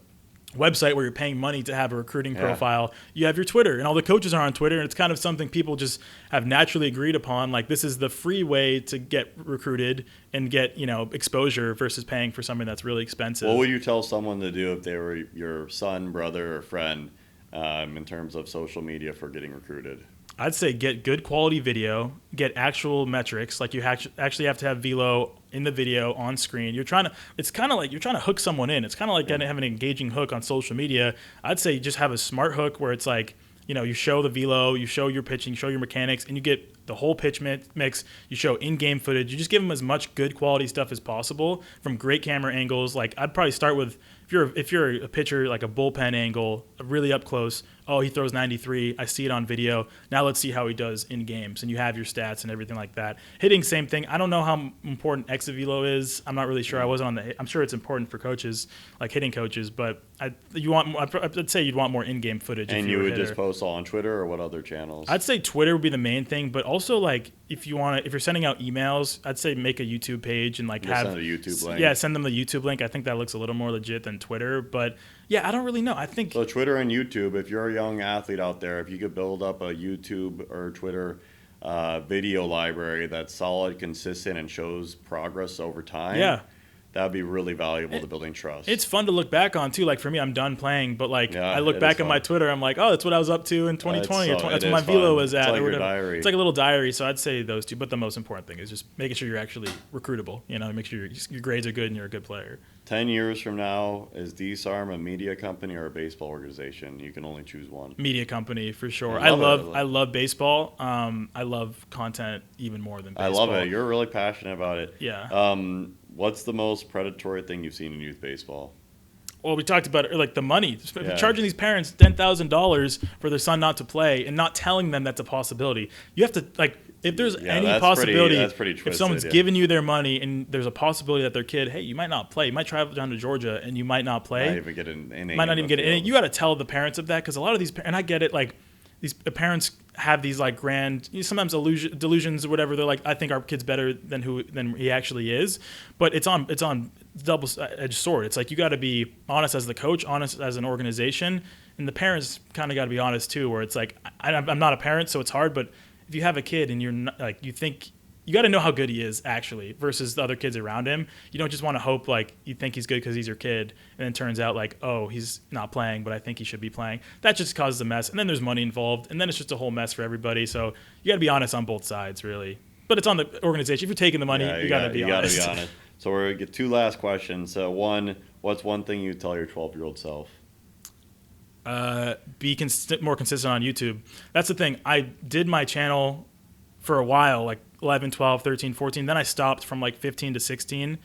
A: website where you're paying money to have a recruiting profile. You have your Twitter, and all the coaches are on Twitter, and it's kind of something people just have naturally agreed upon. Like, this is the free way to get recruited and get, exposure versus paying for something that's really expensive.
B: What would you tell someone to do if they were your son, brother, or friend in terms of social media for getting recruited?
A: I'd say get good quality video, get actual metrics. Like, you actually have to have velo in the video on screen. It's kind of like you're trying to hook someone in. It's kind of like have an engaging hook on social media. I'd say just have a smart hook where it's like, you show the velo, you show your pitching, you show your mechanics, and you get the whole pitch mix. You show in-game footage. You just give them as much good quality stuff as possible from great camera angles. Like, I'd probably start with, if you're a pitcher, like a bullpen angle, really up close. Oh, he throws 93. I see it on video. Now let's see how he does in games. And you have your stats and everything like that. Hitting, same thing. I don't know how important exit velo is. I'm not really sure. I wasn't on the. I'm sure it's important for coaches, like hitting coaches. But I'd say you'd want more in-game footage.
B: And you would just post all on Twitter or what other channels?
A: I'd say Twitter would be the main thing. But also, like, if you're sending out emails, I'd say make a YouTube page and like
B: send a YouTube link.
A: Yeah, send them the YouTube link. I think that looks a little more legit than Twitter. But yeah, I don't really know. I think
B: so. Twitter and YouTube. If you're a young athlete out there, if you could build up a YouTube or Twitter video library that's solid, consistent, and shows progress over time, that would be really valuable to building trust.
A: It's fun to look back on too. Like, for me, I'm done playing, but like I look back at my Twitter, I'm like, oh, that's what I was up to in 2020. That's what my velo was at.
B: It's like
A: or
B: your diary.
A: It's like a little diary. So I'd say those two. But the most important thing is just making sure you're actually recruitable. Make sure your grades are good and you're a good player.
B: 10 years from now, is DSarm a media company or a baseball organization? You can only choose one.
A: Media company for sure. I love baseball. I love content even more than baseball.
B: I love it. You're really passionate about it.
A: Yeah.
B: What's the most predatory thing you've seen in youth baseball?
A: Well, we talked about it, like the money. Charging these parents $10,000 for their son not to play and not telling them that's a possibility. You have to, like, if there's any possibility,
B: that's pretty twisted,
A: if someone's giving you their money and there's a possibility that their kid, hey, you might not play. You might travel down to Georgia and you might not play.
B: Might even get an inning.
A: Might not even get an inning. You got to tell the parents of that, because a lot of these, and I get it, like, these parents have these like grand, sometimes delusions or whatever. They're like, I think our kid's better than he actually is. But it's on double-edged sword. It's like you got to be honest as the coach, honest as an organization, and the parents kind of got to be honest too. Where it's like, I'm not a parent, so it's hard. But if you have a kid and you're not, like, you think. You got to know how good he is actually versus the other kids around him. You don't just want to hope like you think he's good because he's your kid, and then it turns out like, oh, he's not playing, but I think he should be playing. That just causes a mess, and then there's money involved, and then it's just a whole mess for everybody. So you got to be honest on both sides, really. But it's on the organization. If you're taking the money, you got to be honest.
B: You got to be honest. So we're gonna get two last questions. One, what's one thing you tell your 12-year-old self?
A: Be more consistent on YouTube. That's the thing. I did my channel for a while, like 11, 12, 13, 14. Then I stopped from like 15 to 16.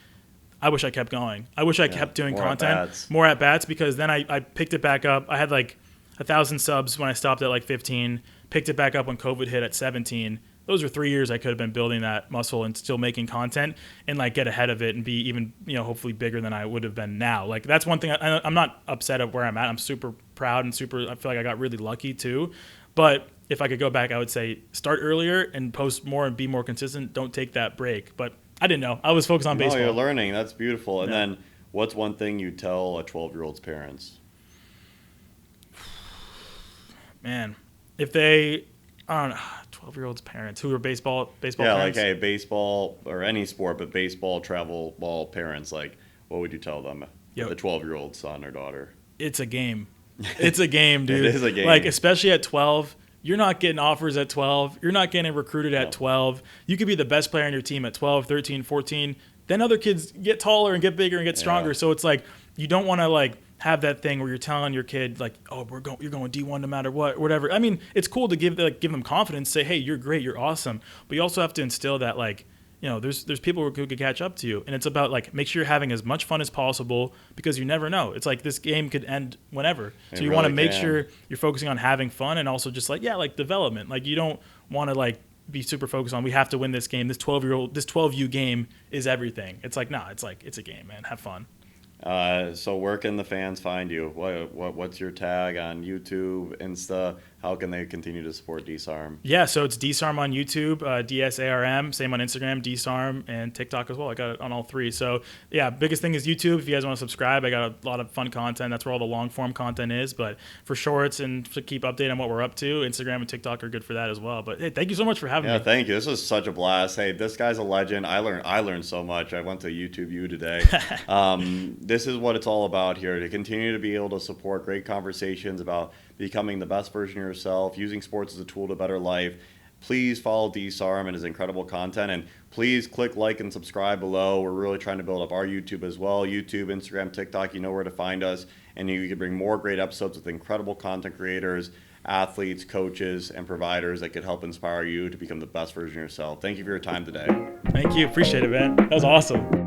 A: I wish I kept going. I wish I kept doing content. More at bats, because then I picked it back up. I had like 1,000 subs when I stopped at like 15. Picked it back up when COVID hit at 17. Those are 3 years I could have been building that muscle and still making content and like get ahead of it and be even, hopefully bigger than I would have been now. Like, that's one thing. I'm not upset at where I'm at. I'm super proud and I feel like I got really lucky too. But if I could go back, I would say start earlier and post more and be more consistent. Don't take that break. But I didn't know. I was focused on baseball.
B: No, you're learning. That's beautiful. And then what's one thing you tell a 12-year-old's parents?
A: Man, if they, I don't know, 12-year-olds' parents who are baseball parents?
B: Like, hey, baseball or any sport, but baseball, travel ball parents, like, what would you tell them? The 12-year-old son or daughter?
A: It's a game. It's a game, dude.
B: It is a game.
A: Like, especially at 12. You're not getting offers at 12. You're not getting recruited at 12. You could be the best player on your team at 12, 13, 14. Then other kids get taller and get bigger and get stronger. So it's like you don't want to like have that thing where you're telling your kid like, oh, you're going D1 no matter what, whatever. I mean, it's cool to give them confidence, say, hey, you're great, you're awesome, but you also have to instill that like, you know, there's people who could catch up to you, and it's about like make sure you're having as much fun as possible, because you never know. It's like this game could end whenever, so you want to make sure you're focusing on having fun, and also just like like development. Like you don't want to like be super focused on we have to win this game. This 12U game is everything. It's like it's like it's a game, man. Have fun.
B: So where can the fans find you? What's your tag on YouTube, Insta? How can they continue to support DSarm?
A: Yeah, so it's DSarm on YouTube, DSarm, same on Instagram, DSarm, and TikTok as well. I got it on all three. So yeah, biggest thing is YouTube. If you guys want to subscribe, I got a lot of fun content. That's where all the long form content is. But for shorts and to keep updated on what we're up to, Instagram and TikTok are good for that as well. But hey, thank you so much for having me.
B: Yeah, thank you. This was such a blast. Hey, this guy's a legend. I learned so much. I went to YouTube U today. This is what it's all about here, to continue to be able to support great conversations about becoming the best version of yourself, using sports as a tool to better life. Please follow DSarm and his incredible content, and please click like and subscribe below. We're really trying to build up our YouTube as well. YouTube, Instagram, TikTok, you know where to find us, and you can bring more great episodes with incredible content creators, athletes, coaches, and providers that could help inspire you to become the best version of yourself. Thank you for your time today.
A: Thank you. Appreciate it, man. That was awesome.